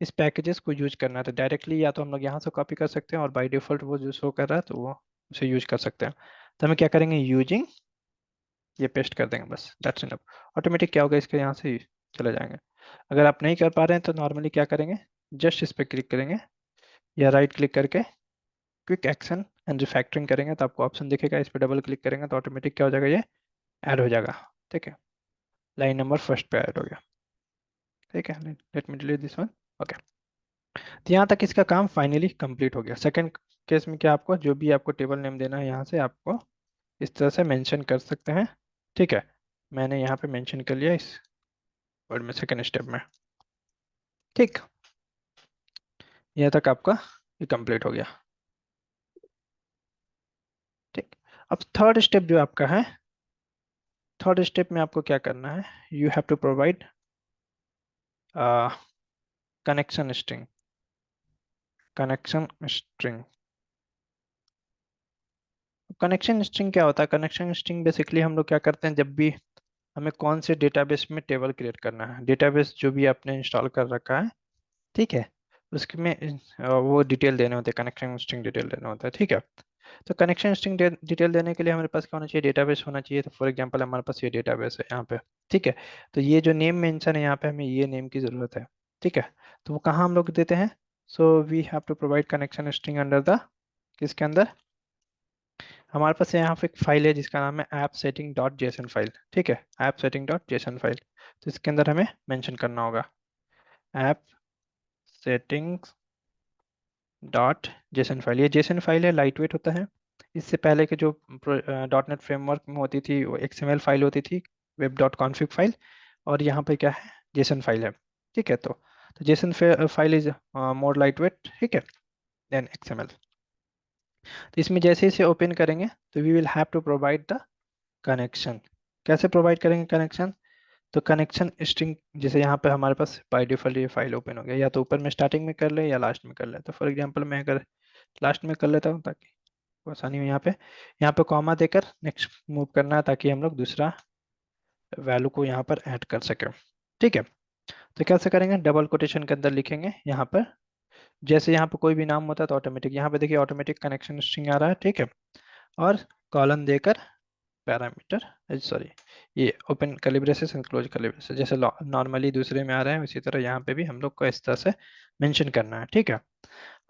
इस पैकेजेस को यूज करना है तो डायरेक्टली या तो हम लोग यहाँ से कॉपी कर सकते हैं और बाय डिफॉल्ट वो जो शो कर रहा है तो वो उसे यूज कर सकते हैं। तो हमें क्या करेंगे, यूजिंग ये पेस्ट कर देंगे बस, दैट्स इनफ। ऑटोमेटिक क्या होगा, इसके यहाँ से ही चले जाएंगे। अगर आप नहीं कर पा रहे हैं तो नॉर्मली क्या करेंगे, जस्ट इस पर क्लिक करेंगे या राइट क्लिक करके क्विक एक्शन एंड रिफैक्टरिंग करेंगे तो आपको ऑप्शन दिखेगा, इस पर डबल क्लिक करेंगे तो ऑटोमेटिक क्या हो जाएगा, ये ऐड हो जाएगा। ठीक है, लाइन नंबर फर्स्ट पे ऐड हो गया। ठीक है, let me delete this one. Okay, तो यहाँ तक इसका काम फाइनली कंप्लीट हो गया। सेकंड केस में क्या, आपको जो भी आपको टेबल नेम देना है यहाँ से आपको इस तरह से मेंशन कर सकते हैं। ठीक है, मैंने यहाँ पे मेंशन कर लिया इस वर्ड में सेकंड स्टेप में। ठीक, यहाँ तक आपका ये कंप्लीट हो गया। ठीक, अब थर्ड स्टेप जो आपका है, थर्ड स्टेप में आपको क्या करना है, you have to provide connection string. Connection string, connection string क्या होता है, कनेक्शन स्ट्रिंग बेसिकली हम लोग क्या करते हैं, जब भी हमें कौन से डेटाबेस में टेबल क्रिएट करना है, डेटाबेस जो भी आपने इंस्टॉल कर रखा है, ठीक है, उसमें वो डिटेल देने होते हैं, कनेक्शन स्ट्रिंग डिटेल देना होता है। ठीक है, तो कनेक्शन स्ट्रिंग डिटेल देने के लिए हमारे पास क्या होना चाहिए, डेटाबेस होना चाहिए। तो फॉर एग्जांपल हमारे पास ये डेटाबेस है यहाँ पे। ठीक है, तो ये जो नेम मेंशन है यहाँ पे, हमें ये नेम की ज़रूरत है। ठीक है, तो वो कहाँ हम लोग देते हैं, so we have to provide connection string under the, किसके अंदर, हमारे पास यहाँ पे एक फाइल है जिसका नाम है app setting dot JSON file. ठीक है, app setting dot JSON file, तो इसके अंदर हमें मेंशन करना होगा app settings dot JSON file. ये जेसन फाइल है, लाइट वेट होता है। इससे पहले के जो डॉट नेट फ्रेमवर्क में होती थी वो एक्सएमएल फाइल होती थी, वेब डॉट कॉन्फिग फाइल, और यहाँ पे क्या है, जेसन फाइल है। ठीक है, तो JSON file is more light weight, ठीक है, देन एक्सएमएल। तो इसमें जैसे इसे ओपन करेंगे तो we will have to provide the connection. कैसे प्रोवाइड करेंगे कनेक्शन, तो कनेक्शन स्ट्रिंग, जैसे यहाँ पे हमारे पास बाय डिफॉल्ट ये फाइल ओपन हो गया, या तो ऊपर में स्टार्टिंग में कर ले या लास्ट में कर ले। तो फॉर एग्जांपल मैं अगर लास्ट में कर लेता हूँ ताकि आसानी हो, यहाँ पे कॉमा देकर नेक्स्ट मूव करना है ताकि हम लोग दूसरा वैल्यू को यहाँ पर ऐड कर सके। ठीक है, तो कैसे करेंगे, डबल कोटेशन के अंदर लिखेंगे यहाँ पर, जैसे यहाँ पे कोई भी नाम होता है तो ऑटोमेटिक, यहाँ पे देखिए ऑटोमेटिक कनेक्शन स्ट्रिंग आ रहा है। ठीक है, और कॉलन देकर पैरामीटर, सॉरी, ये open curly braces and close curly braces, जैसे नॉर्मली दूसरे में आ रहा है उसी तरह यहाँ पे भी हम लोग को इस तरह से मेंशन करना है। ठीक है,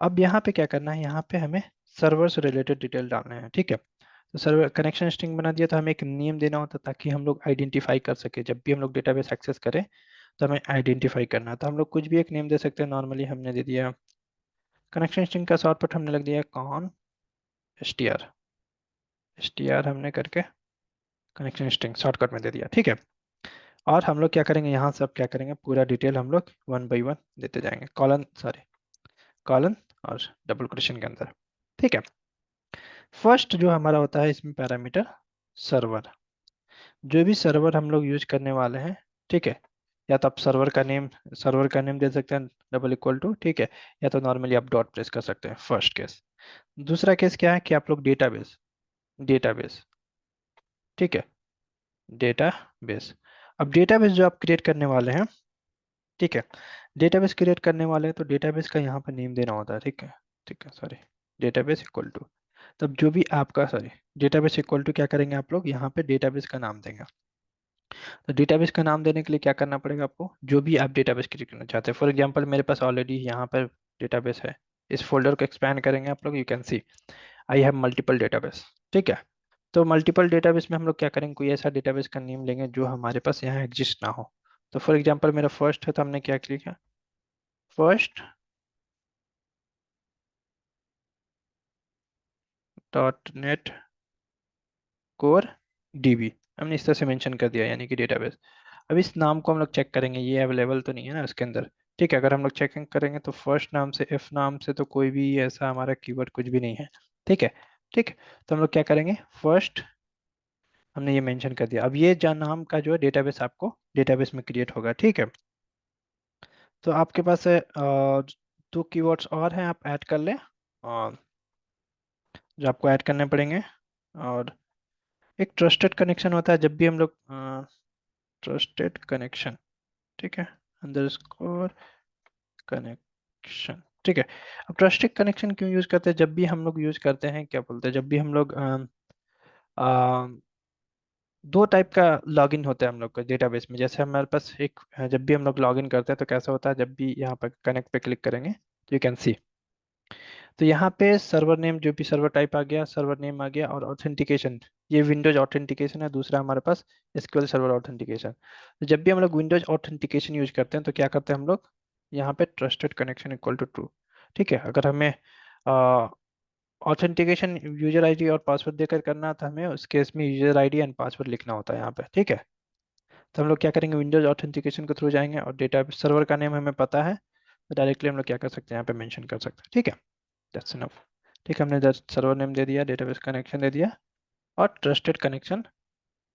अब यहाँ पे क्या करना है, यहाँ पे हमें सर्वर से रिलेटेड डिटेल डालने हैं। ठीक है, तो सर्वर कनेक्शन स्ट्रिंग बना दिया, तो हमें एक नेम देना होता है ताकि हम लोग आइडेंटिफाई कर सके, जब भी हम लोग डेटाबेस एक्सेस करें तो हमें आइडेंटिफाई करना है। तो हम लोग कुछ भी एक नेम दे सकते हैं, नॉर्मली हमने दे दिया कनेक्शन स्ट्रिंग का शॉर्टकट हमने लग दिया कॉन एस टी आर हमने करके कनेक्शन स्ट्रिंग शॉर्टकट में दे दिया। ठीक है, और हम लोग क्या करेंगे, यहाँ से अब क्या करेंगे, पूरा डिटेल हम लोग वन बाई वन देते जाएंगे, कॉलन सॉरी कॉलन और डबल कोटेशन के अंदर। ठीक है, फर्स्ट जो हमारा होता है इसमें पैरामीटर सर्वर, जो भी सर्वर हम लोग यूज करने वाले हैं। ठीक है, या तो आप सर्वर का नेम दे सकते हैं डबल इक्वल टू, ठीक है, या तो नॉर्मली आप डॉट प्रेस कर सकते हैं, फर्स्ट केस। दूसरा केस क्या है कि आप लोग डेटाबेस, डेटाबेस, ठीक है, डेटाबेस। अब डेटाबेस जो आप क्रिएट करने वाले हैं, ठीक है, डेटाबेस क्रिएट करने वाले हैं तो डेटाबेस का यहाँ पर नेम देना होता है। ठीक है, ठीक है, सॉरी, डेटाबेस इक्वल टू, तब जो भी आपका, सॉरी, डेटाबेस इक्वल टू क्या करेंगे आप लोग, यहाँ पे डेटाबेस का नाम देंगे। तो डेटाबेस का नाम देने के लिए क्या करना पड़ेगा आपको, जो भी आप डेटाबेस क्रिएट करना चाहते हैं। फॉर एग्जांपल मेरे पास ऑलरेडी यहाँ पर डेटाबेस है, इस फोल्डर को एक्सपैंड करेंगे आप लोग, you can C I have multiple database. ठीक है, तो मल्टीपल डेटाबेस में हम लोग क्या करेंगे, कोई ऐसा डेटाबेस का नेम लेंगे जो हमारे पास यहाँ एग्जिस्ट ना हो। तो फॉर एग्जांपल मेरा फर्स्ट है, तो हमने क्या किया, first dot net core dB, हमने इस तरह से मेंशन कर दिया, यानी कि डेटाबेस। अब इस नाम को हम लोग चेक करेंगे, ये अवेलेबल तो नहीं है ना उसके अंदर। ठीक है, अगर हम लोग चेकिंग करेंगे तो फर्स्ट नाम से एफ नाम से तो कोई भी ऐसा हमारा कीवर्ड कुछ भी नहीं है। ठीक है, ठीक है, तो हम लोग क्या करेंगे, फर्स्ट हमने ये मेंशन कर दिया। अब ये जो नाम का जो है डेटाबेस आपको डेटाबेस में क्रिएट होगा। ठीक है, तो आपके पास है दो कीवर्ड्स और हैं, आप ऐड कर लें, और जो आपको ऐड करने पड़ेंगे। और एक ट्रस्टेड कनेक्शन होता है, जब भी हम लोग ट्रस्टेड कनेक्शन, ठीक है, अंडरस्कोर कनेक्शन। ठीक है, अब ट्रस्टेड कनेक्शन क्यों यूज करते हैं, जब भी हम लोग यूज करते हैं, क्या बोलते हैं, जब भी हम लोग दो टाइप का लॉगिन होता है हम लोग का डेटाबेस में। जैसे हमारे पास एक जब भी हम लोग लॉगिन करते हैं तो कैसा होता है, जब भी यहाँ पर कनेक्ट पे क्लिक करेंगे तो यू कैन सी, तो यहाँ पे सर्वर नेम जो भी सर्वर टाइप आ गया, सर्वर नेम आ गया, और ऑथेंटिकेशन, ये विंडोज ऑथेंटिकेशन है, दूसरा हमारे पास एसक्यूएल सर्वर ऑथेंटिकेशन। तो जब भी हम लोग विंडोज ऑथेंटिकेशन यूज करते हैं तो क्या करते हैं हम लोग, यहाँ पे trusted connection equal to true. ठीक है, अगर हमें ऑथेंटिकेशन यूजर आईडी और पासवर्ड देकर करना है, तो हमें उस केस में यूजर आईडी एंड पासवर्ड लिखना होता है यहाँ पे। ठीक है, तो हम लोग क्या करेंगे, विंडोज ऑथेंटिकेशन के थ्रू जाएंगे, और डेटा सर्वर का नेम हमें पता है तो डायरेक्टली हम लोग क्या कर सकते हैं, यहाँ पे मेंशन कर सकते हैं। ठीक है, दैट्स इनफ। ठीक है, हमने सर्वर नेम दे दिया, डेटाबेस कनेक्शन दे दिया, और trusted connection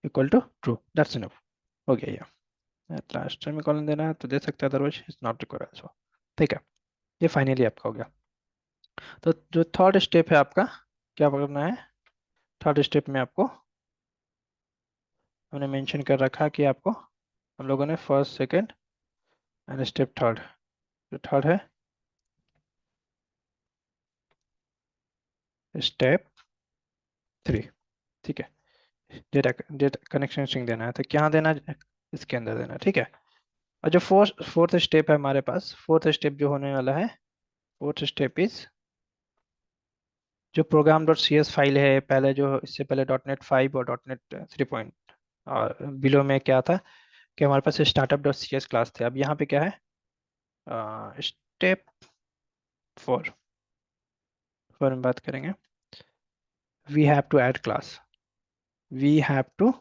equal to true, that's enough, हो गया ये। लास्ट टाइम कॉलन देना है तो दे सकते हैं, otherwise it's not required also. ठीक है, ये फाइनली आपका हो गया। तो जो थर्ड स्टेप है आपका, क्या करना है, थर्ड स्टेप में आपको हमने मेंशन कर रखा है कि आपको, हम लोगों ने first second and step third, जो थर्ड है स्टेप थ्री। ठीक है, डेटा डेटा कनेक्शन स्ट्रिंग देना है, तो क्या देना है, इसके अंदर देना है। ठीक है, और जो फोर्थ फोर्थ स्टेप है हमारे पास, फोर्थ स्टेप जो होने वाला है, फोर्थ स्टेप इज जो program dot C S file है, पहले जो इससे पहले डॉट नेट 5 और डॉट नेट 3 पॉइंट और बिलो में क्या था कि हमारे पास startup dot C S class थे। अब यहाँ पे क्या है, स्टेप फोर पर हम बात करेंगे, we have to add class, we have to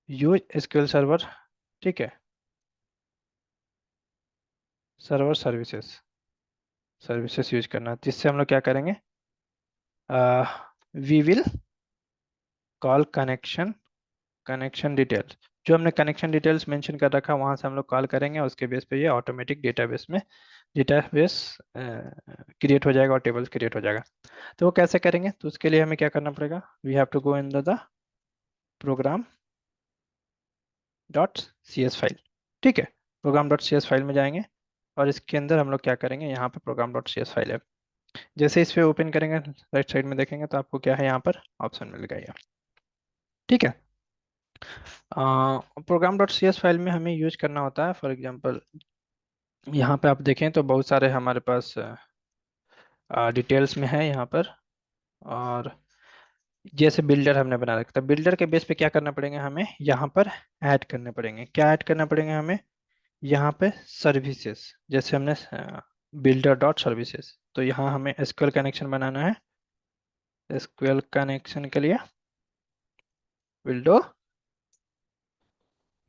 use SQL server. ठीक है, सर्वर सर्विसेज, सर्विसेज यूज करना, जिससे हम लोग क्या करेंगे, we will call connection, connection details, जो हमने कनेक्शन डिटेल्स मेंशन कर रखा वहां से हम लोग कॉल करेंगे, उसके बेस पे ये ऑटोमेटिक डेटाबेस में डेटाबेस क्रिएट हो जाएगा और टेबल्स क्रिएट हो जाएगा। तो वो कैसे करेंगे, तो उसके लिए हमें क्या करना पड़ेगा, we have to go in the program dot C S file. ठीक है, program dot C S file में जाएंगे, और इसके अंदर हम लोग क्या करेंगे, यहाँ पे program dot C S file है, जैसे इस पे ओपन करेंगे राइट साइड में देखेंगे तो आपको क्या है, यहाँ पर ऑप्शन मिल गया ये। ठीक है, program dot C S file में हमें यूज करना होता है, फॉर एग्जांपल यहाँ पे आप देखें तो बहुत सारे हमारे पास डिटेल्स में है यहाँ पर, और जैसे बिल्डर हमने बना रखा था, बिल्डर के बेस पे क्या करना पड़ेगा हमें, यहाँ पर ऐड करने पड़ेंगे, क्या ऐड करना पड़ेंगे हमें, यहाँ पे सर्विसेज, जैसे हमने बिल्डर डॉट सर्विसेज, तो यहाँ हमें एसक्यूएल कनेक्शन बनाना है, एसक्यूएल कनेक्शन के लिए window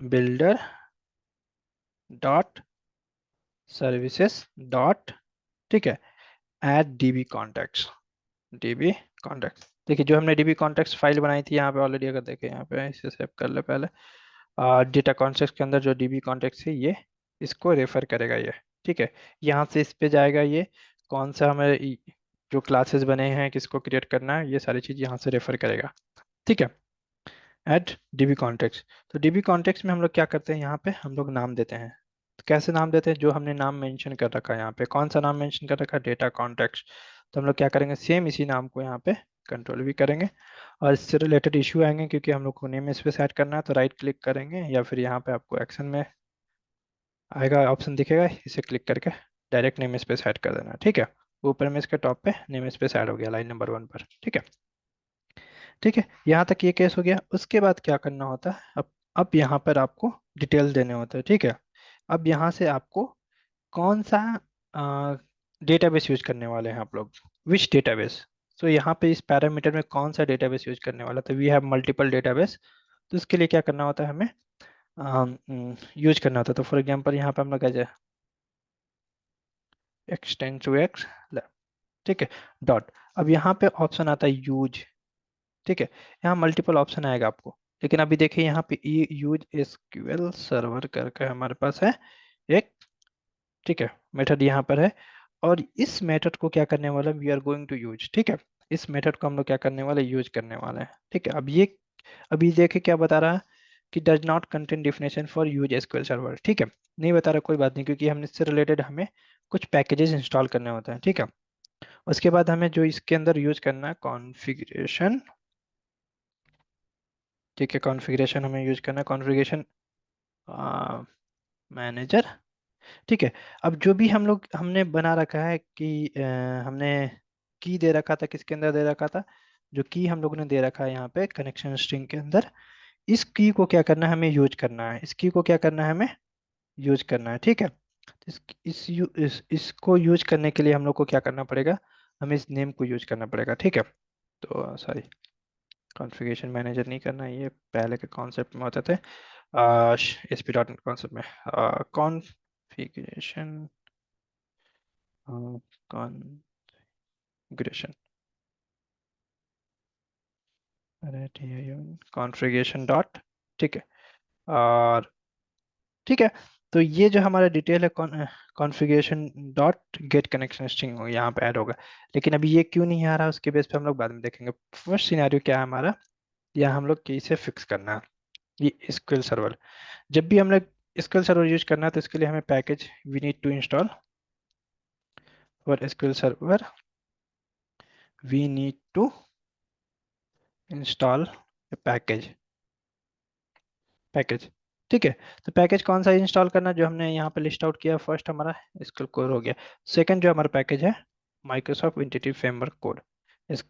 builder dot services dot, ठीक है, add dB contacts, dB contact. देखिए जो हमने डीबी कॉन्टैक्ट्स फाइल बनाई थी यहाँ पे ऑलरेडी, अगर देखें यहाँ पे, इसे सेव कर ले पहले, डेटा कॉन्टैक्ट्स के अंदर जो डीबी कॉन्टैक्ट्स है ये इसको रेफर करेगा ये। ठीक है, यहाँ से इस पे जाएगा, ये कौन सा हमें जो क्लासेस बने हैं किसको क्रिएट करना है, ये सारी चीज़ यहाँ से रेफर करेगा। ठीक है, ऐड डीबी कॉन्टेक्स्ट, तो डीबी कॉन्टेक्स्ट में हम लोग क्या करते हैं, यहाँ पे हम लोग नाम देते हैं, तो कैसे नाम देते हैं, जो हमने नाम मेंशन कर रखा है यहाँ पे, कौन सा नाम मेंशन कर रखा है, डेटा कॉन्टेक्स्ट, तो हम लोग क्या करेंगे, सेम इसी नाम को यहाँ पे कंट्रोल भी करेंगे, और इससे रिलेटेड इशू आएंगे क्योंकि हम लोग को नेम स्पेस ऐड करना है, तो राइट क्लिक करेंगे, या फिर यहाँ पे आपको एक्शन में आएगा ऑप्शन दिखेगा, इसे क्लिक करके डायरेक्ट नेम स्पेस ऐड कर देना है। ठीक है, ऊपर में इसके टॉप पे नेम स्पेस ऐड हो गया लाइन नंबर 1 पर। ठीक है, ठीक है, यहाँ तक ये केस हो गया, उसके बाद क्या करना होता है, अब यहाँ पर आपको डिटेल्स देने होते हैं। ठीक है, अब यहाँ से आपको कौन सा डेटाबेस यूज करने वाले हैं आप लोग, विच डेटाबेस, तो यहाँ पे इस पैरामीटर में कौन सा डेटाबेस यूज करने वाला, तो वी हैव मल्टीपल डेटाबेस, तो उसके लिए क्या करना होता है हमें, यूज करना होता है, तो फॉर एग्जांपल यहाँ पे हम लोग एक्सटेंड टू एक्स, ठीक है, डॉट, अब यहाँ पे ऑप्शन आता है यूज। ठीक है, यहाँ मल्टीपल ऑप्शन आएगा आपको, लेकिन अभी देखिए यहाँ पे यूज एसक्यूएल सर्वर करके हमारे पास है एक, ठीक है, मेथड यहाँ पर है, और इस मेथड को क्या करने वाला, we are going to use. ठीक है, इस मेथड को हम लोग क्या करने वाले, यूज करने वाले हैं। ठीक है, अब ये अभी देखिए क्या बता रहा है कि does not contain definition for use SQL server. ठीक है, नहीं बता रहा, कोई बात नहीं, क्योंकि हमने इससे रिलेटेड हमें कुछ पैकेजेस इंस्टॉल करने होते हैं। ठीक है, उसके बाद हमें जो इसके अंदर यूज करना है, कॉन्फ़िगरेशन ठीक है, कॉन्फ़िगरेशन हमें यूज करना है, कॉन्फ़िगरेशन मैनेजर। ठीक है। अब जो भी हमने बना रखा है कि हमने की दे रखा था, किसके अंदर दे रखा था, जो की हम लोगों ने दे रखा है यहाँ पे कनेक्शन स्ट्रिंग के अंदर, इस की को क्या करना है, हमें यूज करना है, इस की को क्या करना है, हमें यूज करना है। ठीक है, तो इसको यूज करने के लिए हम लोग को क्या करना पड़ेगा, हमें इस नेम को यूज करना पड़ेगा। ठीक है, तो सॉरी, कॉन्फ़िगरेशन मैनेजर नहीं करना, ये पहले के कॉन्सेप्ट में होते थे, S P dot net concept में। कॉन्फ़िगरेशन कॉन्फ़िगरेशन अरे कॉन्फ़िगरेशन डॉट, ठीक है। और ठीक है, तो ये जो हमारा डिटेल है configuration dot get connection string यहाँ पे ऐड होगा। लेकिन अभी ये क्यों नहीं आ रहा, उसके बेस पे हम लोग बाद में देखेंगे। फर्स्ट सिनेरियो क्या है हमारा, या हम लोग कैसे फिक्स करना है ये एसक्यूएल सर्वर। जब भी हम लोग एसक्यूएल सर्वर यूज करना है तो इसके लिए हमें package we need to install for SQL server, we need to install package, package. ठीक है, तो पैकेज कौन सा इंस्टॉल करना, जो हमने यहाँ पे लिस्ट आउट किया, फर्स्ट हमारा एसक्यूएल कोर हो गया। सेकंड जो हमारा पैकेज है, Microsoft integrated framework code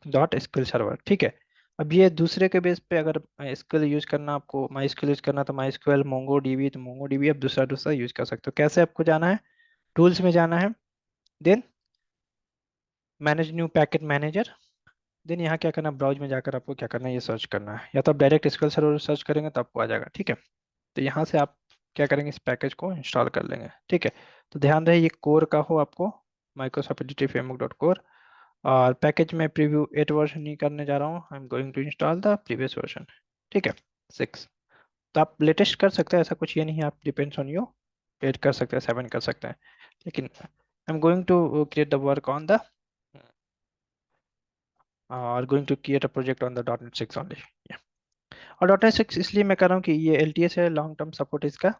dot SQL server. ठीक है, अब ये दूसरे के बेस पे अगर एसक्यूएल यूज करना, आपको माई एसक्यूएल यूज करना, तो माई एसक्यूएल, मोंगो डीबी, तो मोंगो डीबी आप दूसरा दूसरा यूज कर सकते हो। कैसे आपको जाना है, टूल्स में जाना है, then manage new packet manager, then यहाँ क्या करना, ब्राउज में जाकर आपको क्या करना है, ये सर्च करना है, या तो आप डायरेक्ट एसक्यूएल सर्वर सर्च करेंगे तो आपको आ जाएगा। ठीक है, तो यहाँ से आप क्या करेंगे, इस पैकेज को इंस्टॉल कर लेंगे। ठीक है, तो ध्यान रहे ये कोर का हो आपको, Microsoft additive framework dot core. और पैकेज में प्रीव्यू 8 वर्जन नहीं करने जा रहा हूँ, I am going to install the previous version. ठीक है, 6। तो आप लेटेस्ट कर सकते हैं, ऐसा कुछ ये नहीं है, आप डिपेंड्स ऑन यू, 8 कर सकते हैं, 7 कर सकते हैं, लेकिन I am going to create the work on the और going to create a project on the dot net 6 only. और डॉट नेट 6 इसलिए मैं कर रहा हूँ कि ये LTS है, लॉन्ग टर्म सपोर्ट इसका।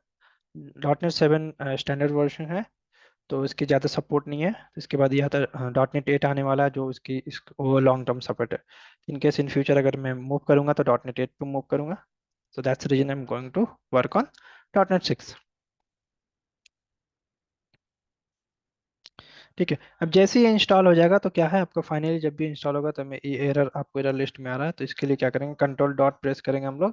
डॉट नेट 7 स्टैंडर्ड वर्जन है, तो इसकी ज़्यादा सपोर्ट नहीं है। तो इसके बाद यह डॉट नेट 8 आने वाला है, जो वो लॉन्ग टर्म सपोर्ट है। इन केस इन फ्यूचर अगर मैं मूव करूंगा तो डॉट नेट 8 पे मूव करूंगा। So that's reason I am going to work on dot net 6। ठीक है, अब जैसे ही इंस्टॉल हो जाएगा तो क्या है, आपका फाइनली जब भी इंस्टॉल होगा तो मैं ये एरर, आपको एरर लिस्ट में आ रहा है, तो इसके लिए क्या करेंगे, कंट्रोल डॉट प्रेस करेंगे हम लोग।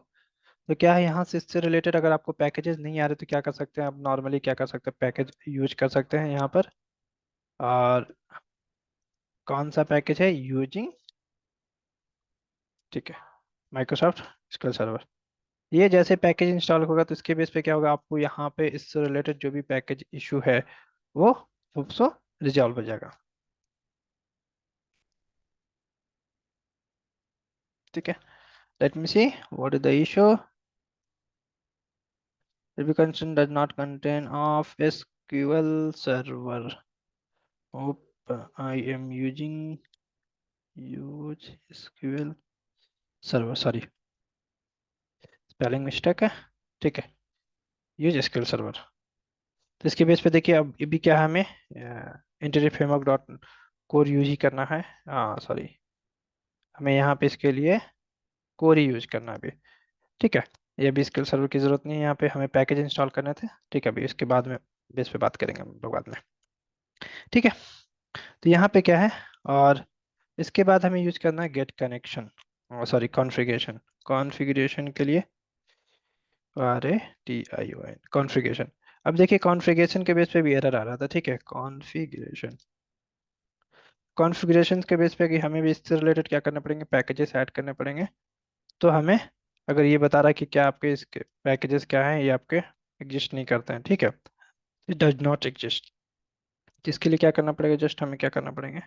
तो क्या है, यहाँ से इससे रिलेटेड अगर आपको पैकेजेस नहीं आ रहे तो क्या कर सकते हैं, आप नॉर्मली क्या कर सकते हैं, पैकेज यूज कर सकते हैं यहाँ पर। और कौन सा पैकेज है, यूजिंग, ठीक है, माइक्रोसॉफ्ट एसक्यूएल सर्वर। ये जैसे पैकेज इंस्टॉल होगा तो इसके बेस पे क्या होगा, आपको यहाँ पे इससे रिलेटेड जो भी पैकेज इशू है वो सो रिजॉल्व हो जाएगा। ठीक है, let me see what is the issue, if content does not contain of SQL server, hope I am using use SQL server, sorry spelling mistake है। ठीक है, यूज एसक्यूएल सर्वर। तो इसके बेस पे देखिए, अब ये भी क्या है, हमें internet framework dot core use ही करना है, हाँ सॉरी, हमें यहाँ पे इसके लिए कोर ही यूज करना है अभी। ठीक है, ये भी एसक्यूएल सर्वर की जरूरत नहीं है, यहाँ पे हमें पैकेज इंस्टॉल करने थे। ठीक है, अभी इसके बाद में बेस पे बात करेंगे हम लोग बाद में। ठीक है, तो यहाँ पे क्या है, और इसके बाद हमें यूज करना है get connection, sorry configuration, configuration के लिए RATION कॉन्फ़िगरेशन। अब देखिए कॉन्फ़िगरेशन के बेस पे भी एरर आ रहा था। ठीक है, कॉन्फ़िगरेशन, कॉन्फ़िगरेशन के बेस पे कि हमें भी इससे रिलेटेड क्या करने पड़ेंगे, पैकेजेस ऐड करने पड़ेंगे। तो हमें अगर ये बता रहा है कि क्या आपके इसके पैकेजेस क्या हैं, ये आपके एग्जिस्ट नहीं करते हैं। ठीक है, इट डज नॉट एग्जिस्ट, इसके लिए क्या करना पड़ेगा, जस्ट हमें क्या करना पड़ेगा,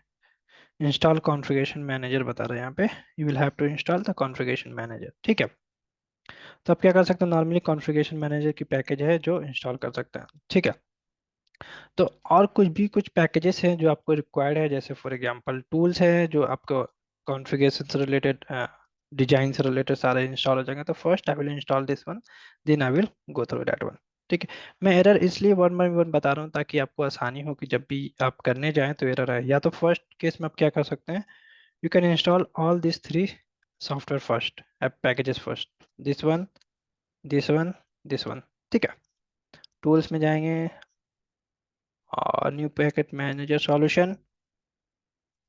इंस्टॉल कॉन्फ़िगरेशन मैनेजर बता रहे हैं यहाँ पे, you will have to install the configuration manager. ठीक है, तो आप क्या कर सकते हैं, नॉर्मली कॉन्फ़िगरेशन मैनेजर की पैकेज है जो इंस्टॉल कर सकते हैं। ठीक है, तो और कुछ पैकेजेस हैं जो आपको रिक्वायर्ड है, जैसे फॉर एग्जांपल टूल्स है जो आपको कॉन्फ़िगरेशन से रिलेटेड, डिजाइन से रिलेटेड सारे इंस्टॉल हो जाएंगे। तो first I will install this one, then I will go through that one. ठीक है, मैं एरर इसलिए वन बाय वन बता रहा हूँ ताकि आपको आसानी हो कि जब भी आप करने जाएं तो एरर आए। या तो फर्स्ट केस में आप क्या कर सकते हैं, you can install all this 3 software first, app packages first, this one, this one, this one. ठीक है, टूल्स में जाएंगे और new packet manager solution,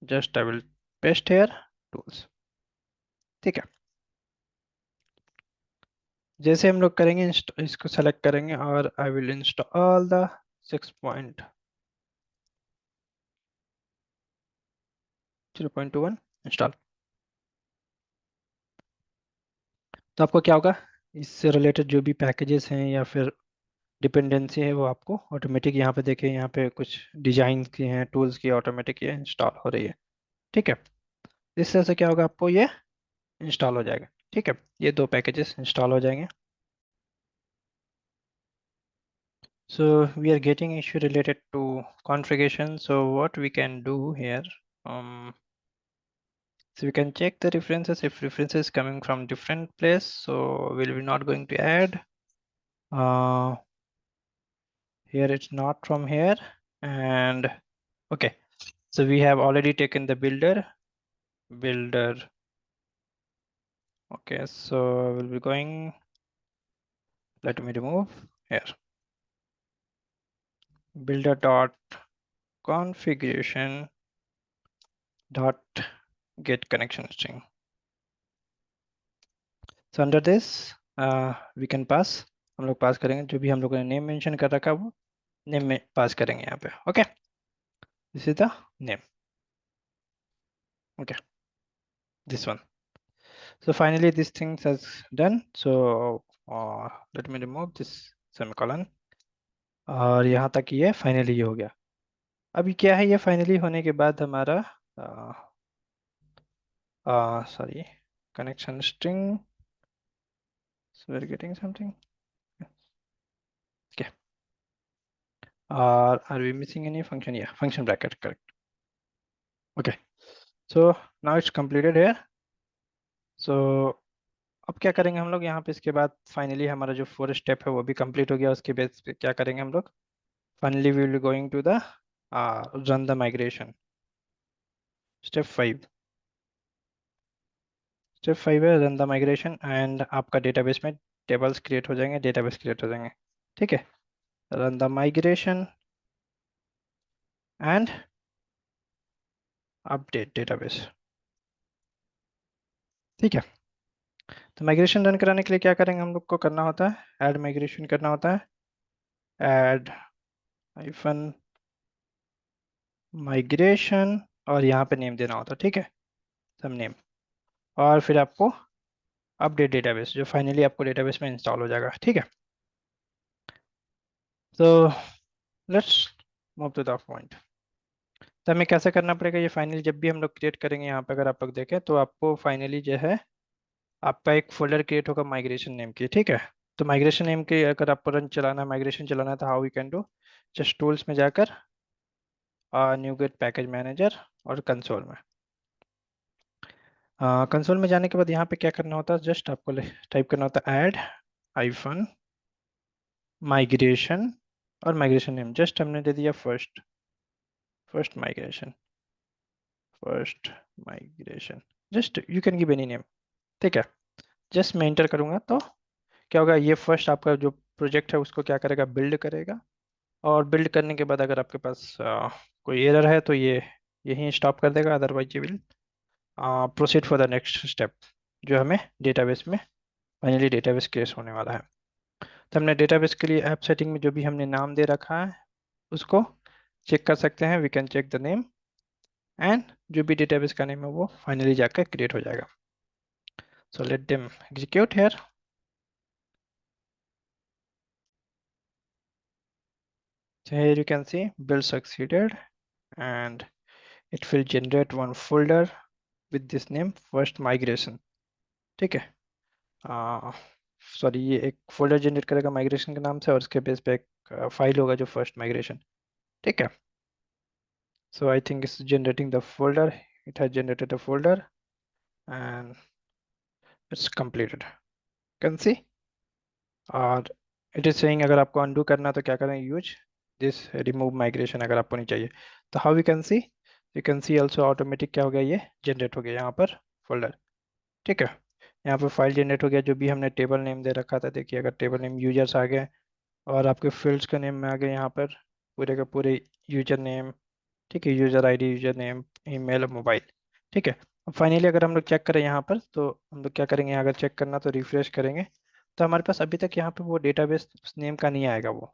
just I will paste here tools. ठीक है, जैसे हम लोग करेंगे इसको सेलेक्ट करेंगे और आई विल इंस्टॉल द 6.0.21 इंस्टॉल। तो आपको क्या होगा, इससे रिलेटेड जो भी पैकेजेस हैं या फिर डिपेंडेंसी है वो आपको ऑटोमेटिक यहाँ पे देखें, यहाँ पे कुछ डिजाइन की हैं, टूल्स की, ऑटोमेटिक ये इंस्टॉल हो रही है। ठीक है, इस तरह से क्या होगा, आपको ये इंस्टॉल हो जाएगा। ठीक है, ये दो पैकेजेस इंस्टॉल हो जाएंगे। So we are getting issue related to configuration. So what we can do here, um, so we can check the references if references coming from different place. So we'll be not going to add. Uh, Here it's not from here. And okay, so we have already taken the builder. Okay, so we'll be going. Let me remove here builder dot configuration dot get connection string. So under this we can pass, हम लोग पास करेंगे जो भी हम लोगों ने name mention कर रखा है वो नेम में पास करेंगे यहाँ पे। Okay, this is the name. Okay, this one. So finally this thing has done. So let me remove this semicolon। और यहाँ तक ये फाइनली ये हो गया। अभी क्या है, ये फाइनली होने के बाद हमारा sorry connection string, so we're getting something। okay, are we missing any function? Yeah, function bracket, correct। okay, so now it's completed here। so अब क्या करेंगे हम लोग यहाँ पे, इसके बाद फाइनली हमारा जो 4 स्टेप है वो भी कंप्लीट हो गया। उसके बेस पे क्या करेंगे हम लोग, finally we will going to the run the migration. Step 5, step 5 है रन द माइग्रेशन एंड आपका डेटाबेस में टेबल्स क्रिएट हो जाएंगे, डेटाबेस क्रिएट हो जाएंगे। ठीक है, run the migration and update database. ठीक है, तो माइग्रेशन रन कराने के लिए क्या करेंगे, हम लोग को करना होता है ऐड माइग्रेशन करना होता है, ऐड हाइफन माइग्रेशन और यहाँ पे नेम देना होता है। ठीक है, सब नेम, और फिर आपको अपडेट डेटाबेस जो फाइनली आपको डेटाबेस में इंस्टॉल हो जाएगा। ठीक है, तो let's move to the point. तो हमें कैसे करना पड़ेगा, ये फाइनली जब भी हम लोग क्रिएट करेंगे, यहाँ पे अगर आप लोग देखें तो आपको फाइनली जो है आपका एक फोल्डर क्रिएट होगा माइग्रेशन नेम की। ठीक है, तो माइग्रेशन नेम के अगर आपको रन चलाना, माइग्रेशन चलाना है तो how we can do, just tools में जाकर न्यू गेट पैकेज मैनेजर और कंसोल में, कंसोल में जाने के बाद यहाँ पे क्या करना होता है, जस्ट आपको टाइप करना होता है ऐड हाइफन माइग्रेशन और माइग्रेशन नेम जस्ट हमने दे दिया first, first migration, first migration, just you can give any name. ठीक है, जस्ट मैं इंटर करूंगा तो क्या होगा, ये फर्स्ट आपका जो प्रोजेक्ट है उसको क्या करेगा, बिल्ड करेगा। और बिल्ड करने के बाद अगर आपके पास कोई एरर है तो ये यहीं स्टॉप कर देगा, अदरवाइज ये will proceed for the next step जो हमें डेटाबेस में फाइनली डेटाबेस क्रिएट होने वाला है। तो हमने डेटाबेस के लिए ऐप सेटिंग में जो भी हमने नाम दे रखा है उसको चेक कर सकते हैं, we can check the name and जो भी डेटाबेस का नेम है वो फाइनली जाकर क्रिएट हो जाएगा। So let them execute here. So here you can see build succeeded and it will generate one folder with this name first migration। ठीक है, सॉरी ये एक फोल्डर जनरेट करेगा माइग्रेशन के नाम से और उसके बेस पे एक फाइल होगा जो फर्स्ट माइग्रेशन। ठीक है, so I think it's generating the folder, it has generated a folder and it's completed, can see। और इट इज सेइंग अगर आपको अनडू करना है तो क्या करें, यूज दिस रिमूव माइग्रेशन अगर आपको नहीं चाहिए तो how we can see, you can see also automatic क्या हो गया, ये जनरेट हो गया यहाँ पर फोल्डर। ठीक है। यहाँ पे फाइल जनरेट हो गया, जो भी हमने टेबल नेम दे रखा था। देखिए अगर टेबल नेम यूजर्स आ गए और आपके फील्ड्स का नेम में आ गए यहाँ पर पूरे का पूरे यूजर नेम, ठीक है, user ID, user name, email, mobile. ठीक है। अब फाइनली अगर हम लोग चेक करें यहाँ पर, तो हम लोग क्या करेंगे, अगर चेक करना तो रिफ्रेश करेंगे, तो हमारे पास अभी तक यहाँ पे वो डेटाबेस नेम का नहीं आएगा, वो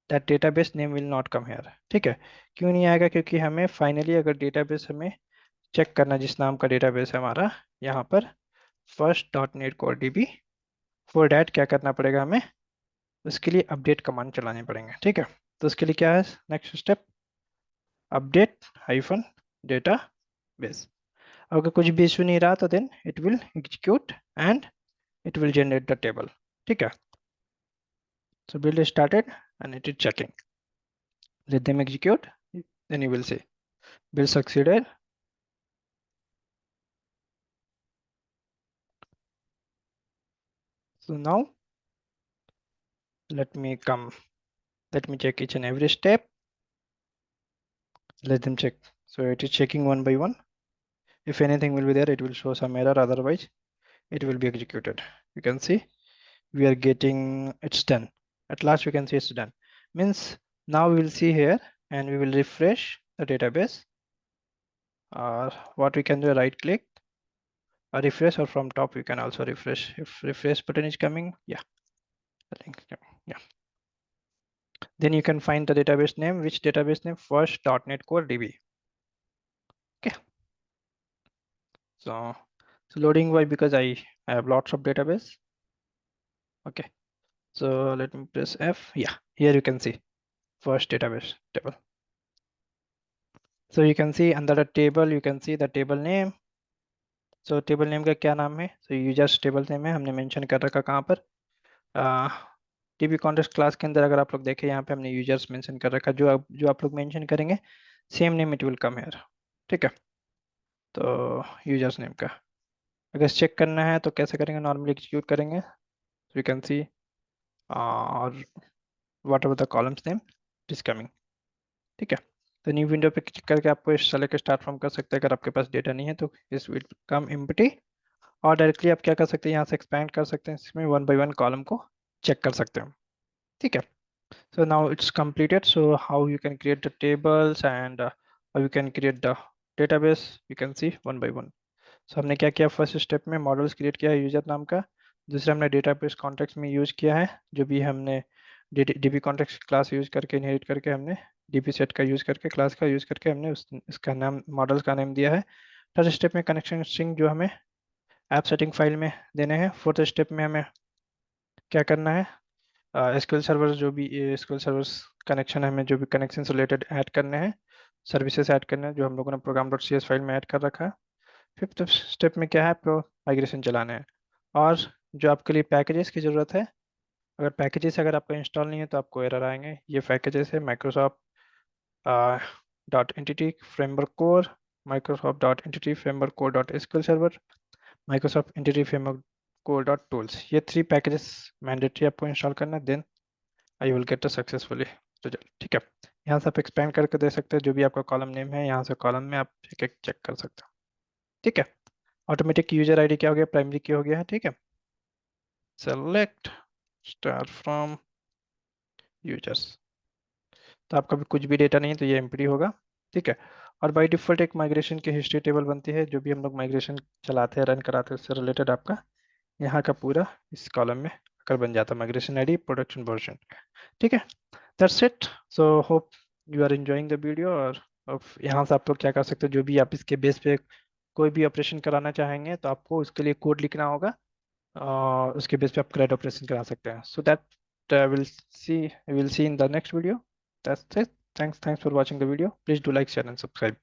that database name will not come here. ठीक है। क्यों नहीं आएगा? क्योंकि हमें फाइनली अगर डेटाबेस हमें चेक करना, जिस नाम का डेटाबेस है हमारा यहाँ पर first dot net core DB, for that क्या करना पड़ेगा हमें, उसके लिए अपडेट कमांड चलाने पड़ेंगे। ठीक है। तो उसके लिए क्या है next step, update hyphen database. अगर कुछ भी इशू नहीं रहा तो then it will execute and it will generate the table. ठीक है। So build is started and it is checking. Let them execute. Then you will see build succeeded. So now let me come. Let me check each and every step. Let them check. So it is checking one by one. If anything will be there, it will show some error. Otherwise, it will be executed. You can see we are getting it's done. At last, we can see it's done. Means now we will see here and we will refresh the database. Or what we can do, right click, or refresh, or from top we can also refresh. If refresh button is coming, yeah, I think yeah. Then you can find the database name. Which database name? First .NET Core DB. Okay. So loading why, because I have lots of database. Okay. So let me press F. Yeah. Here you can see first database table. So you can see under the table, you can see the table name. So table name का क्या नाम है? So users table name है, हमने mention कर रखा कहाँ पर, DB context क्लास के अंदर। अगर आप लोग देखें यहाँ पे हमने यूजर्स मेंशन कर रखा, जो आप लोग मेंशन करेंगे same name it will come here. ठीक है। तो यूजर्स नेम का अगर चेक करना है तो कैसे करेंगे, नॉर्मली एग्जीक्यूट करेंगे। यू कैन सी और what ever the columns name it is coming. ठीक है। तो न्यू विंडो पे क्लिक करके आपको सेलेक्ट स्टार्ट फ्रॉम कर सकते हैं। अगर आपके पास डेटा नहीं है तो इस विल कम एम्प्टी, और डायरेक्टली आप क्या कर सकते हैं, यहाँ से एक्सपैंड कर सकते हैं, इसमें वन बाई वन कॉलम को चेक कर सकते हैं। ठीक है। So now it's completed. So how you can create the tables and how you can create the database, you can see one by one. So हमने क्या किया, फर्स्ट स्टेप में मॉडल्स क्रिएट किया है यूजर नाम का। दूसरा हमने डेटाबेस कॉन्टेक्स्ट में यूज किया है, जो भी हमने DB कॉन्टेक्स्ट क्लास यूज करके इनहेरिट करके हमने DB सेट का यूज करके क्लास का यूज करके हमने इसका नाम मॉडल्स का नेम दिया है। थर्ड स्टेप में कनेक्शन स्ट्रिंग जो हमें ऐप सेटिंग फाइल में देने हैं। फोर्थ स्टेप में हमें क्या करना है, एसक्यूएल सर्वर, जो भी एसक्यूएल सर्वर्स कनेक्शन है, हमें जो भी कनेक्शन से रिलेटेड ऐड करने हैं, सर्विसेज ऐड करने हैं, जो हम लोगों ने program.cs फाइल में ऐड कर रखा है। फिफ्थ स्टेप में क्या है, आपको माइग्रेशन चलाना है। और जो आपके लिए पैकेजेस की ज़रूरत है, अगर पैकेजेस अगर आपका इंस्टॉल नहीं है तो आपको एरर आएंगे। ये पैकेजेस है Microsoft dot entity framework core, Microsoft dot entity framework core dot SQL server, Microsoft entity framework core dot tools. ये 3 पैकेजेस मैंडेटरी आपको इंस्टॉल करना है, then I will get a successfully result. ठीक है। यहाँ से आप एक्सपेंड करके दे सकते हैं, जो भी आपका कॉलम नेम है यहाँ से कॉलम में आप एक एक चेक कर सकते हो। ठीक है। ऑटोमेटिक यूजर आईडी क्या हो गया, प्राइमरी की हो गया है। ठीक है। सेलेक्ट स्टार फ्रॉम यूजर्स, तो आपका भी कुछ भी डेटा नहीं है तो ये एम्प्टी होगा। ठीक है। और बाय डिफॉल्ट एक माइग्रेशन की हिस्ट्री टेबल बनती है, जो भी हम लोग माइग्रेशन चलाते हैं, रन कराते हैं, उससे रिलेटेड आपका यहाँ का पूरा इस कॉलम में आकर बन जाता है, माइग्रेशन आईडी, प्रोडक्शन वर्जन। ठीक है। That's it. So hope you are enjoying the video. और अब यहाँ से आप लोग क्या कर सकते हो, जो भी आप इसके बेस पे कोई भी ऑपरेशन कराना चाहेंगे तो आपको उसके लिए कोड लिखना होगा, और उसके बेस पे आप क्रेड ऑपरेशन करा सकते हैं। So that will see in the next video. That's it. Thanks for watching the video. Please do like, share and subscribe.